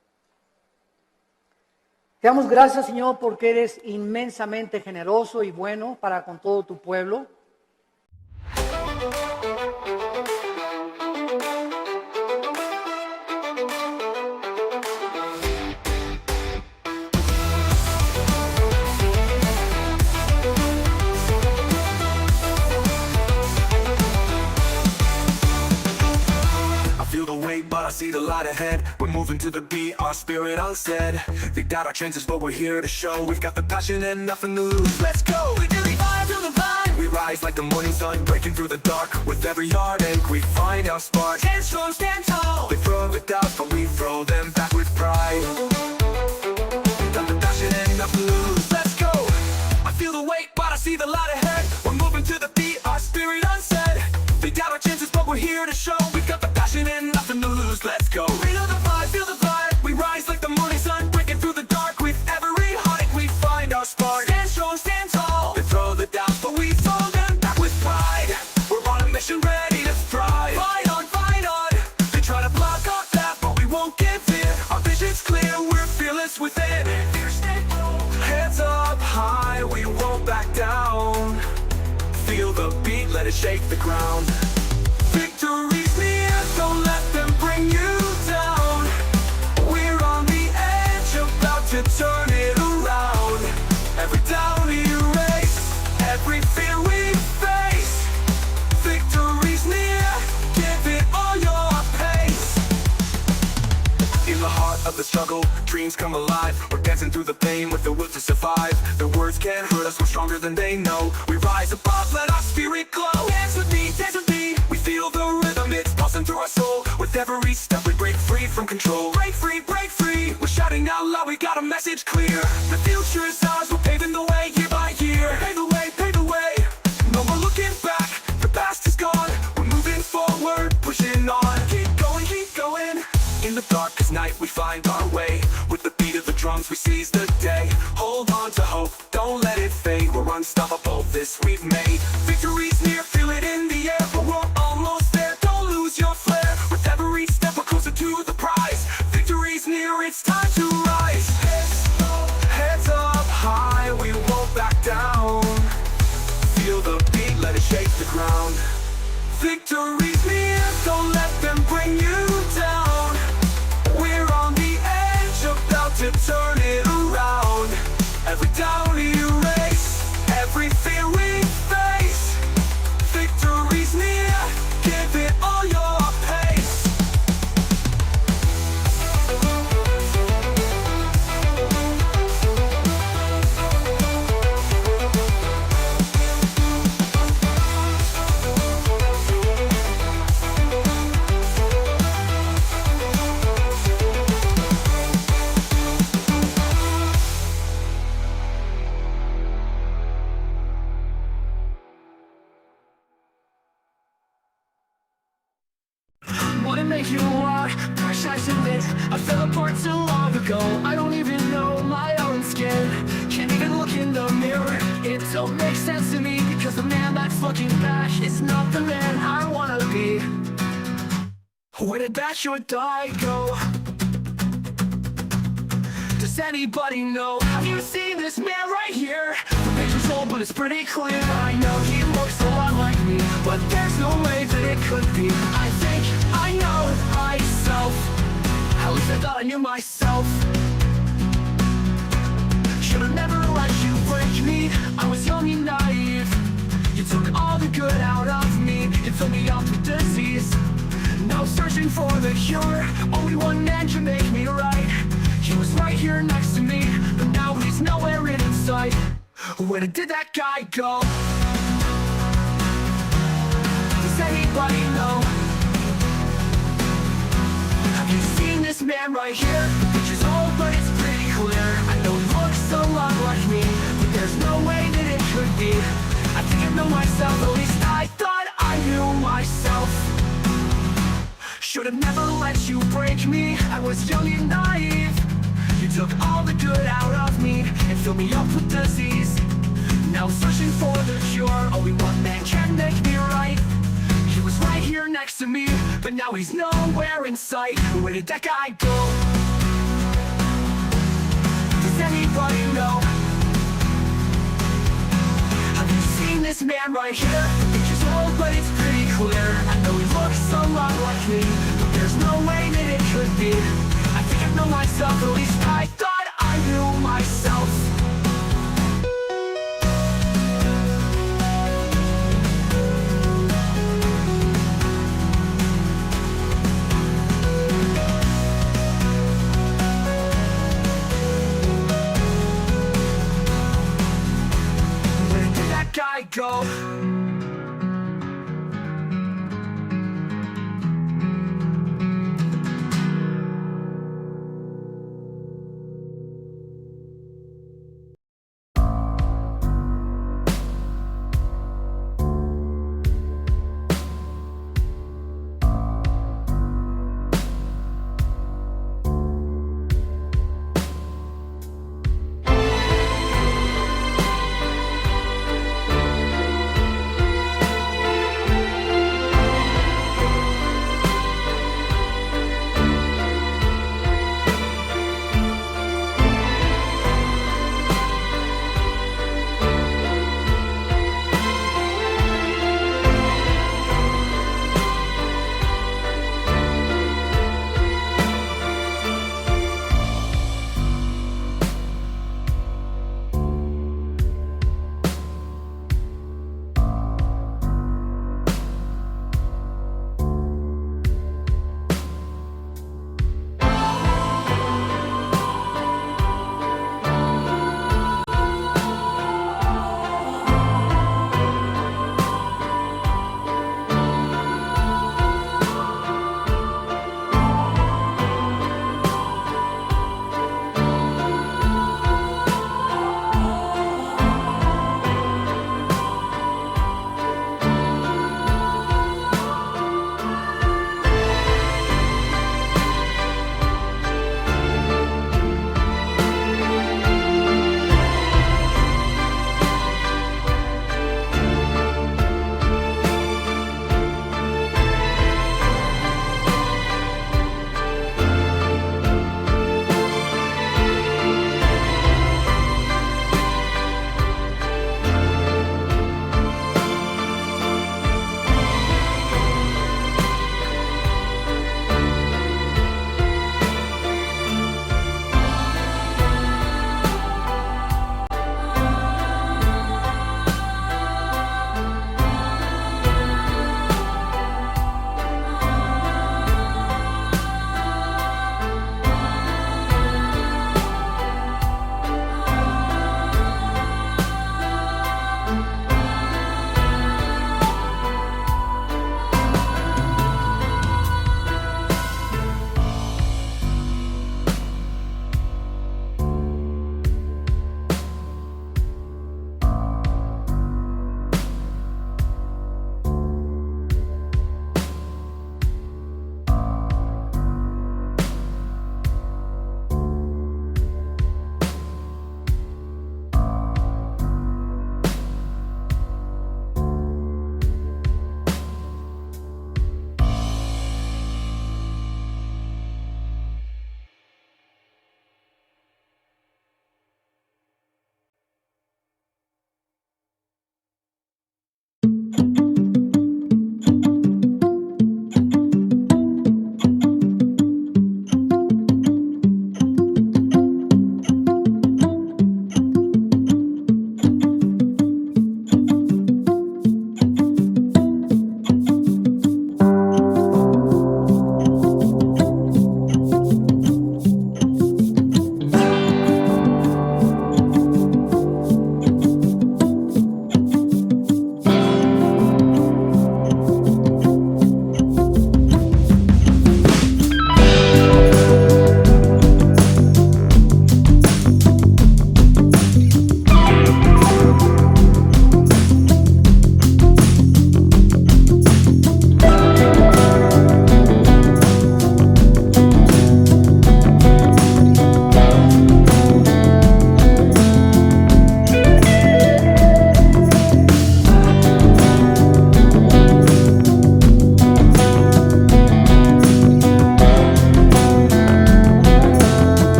Te damos gracias, Señor, porque eres inmensamente generoso y bueno para con todo tu pueblo. But I see the light ahead. We're moving to the beat, our spirit unsaid. They doubt our chances, but we're here to show. We've got the passion and nothing to lose. Let's go! We really fire to the vine. We rise like the morning sun, breaking through the dark. With every heartache, we find our spark. Stand strong, stand tall. They throw with doubt, but we throw them back with pride. Got the passion and nothing to lose. Let's go! I feel the weight, but I see the light ahead. We're moving to the beat, our spirit unsaid. They doubt our chances, but we're here to show. We've got the passion and nothing to lose. Let's go. let it shake the ground. Victory's near, don't let them bring you down. We're on the edge, about to turn it around. Every doubt we erase, every fear we face. Victory's near, give it all your pace. In the heart of the struggle, dreams come alive. We're dancing through the pain with the will to survive. The words can't hurt us, we're stronger than they know. We rise above, let our spirit glow. Dance with me, dance with me. We feel the rhythm, it's pulsing through our soul. With every step we break free from control. Break free, break free. We're shouting out loud, we got a message clear. The future is ours, we're paving the way year by year. Pave the way, pave the way. No more looking back, the past is gone. We're moving forward, pushing on. Keep going, keep going. In the darkest night we find our way. With the beat of the drums we seize the day. Hold on to hope, don't let it fade. We're unstoppable, this we've made. Victory's near, feel it in the air. But we're almost there, don't lose your flair. With every step we're closer to the prize. Victory's near, it's time to rise. Heads up high, we won't back down. Feel the beat, let it shake the ground. Victory's near, don't let them bring you down. We're on the edge, about to turn it around. Every doubt we erase, every fear we face. Victory's near, give it all your pace. Wouldn't make you walk, gosh I admit I fell apart too long ago. I don't even know my own skin. Can't even look in the mirror. It don't make sense to me, because the man that's looking back is not the man I wanna be. Where did that short guy go? Does anybody know? Have you seen this man right here? The picture's old but it's pretty clear. I know he looks a lot like me, but there's no way that it could be. I think I know myself. At least I thought I knew myself. Should've never let you break me. I was young and naive. You took all the good out of me. It filled me up with disease. Now searching for the cure. Only one man can make me right. He was right here next to me, but now he's nowhere in sight. Where did that guy go? Does anybody know? Have you seen this man right here? The picture's old but it's pretty clear. I know he looks a lot like me, but there's no way that it could be. I think I know myself, at least I thought I knew myself. Should've never let you break me. I was young and naive. You took all the good out of me and filled me up with disease. Now searching for the cure. Only one man can make me right. He was right here next to me, but now he's nowhere in sight. Where did that guy go? Does anybody know? Have you seen this man right here? The picture's old but it's pretty clear. I know he looks a lot like me, but there's no way that it could be. I think I know myself, at least I thought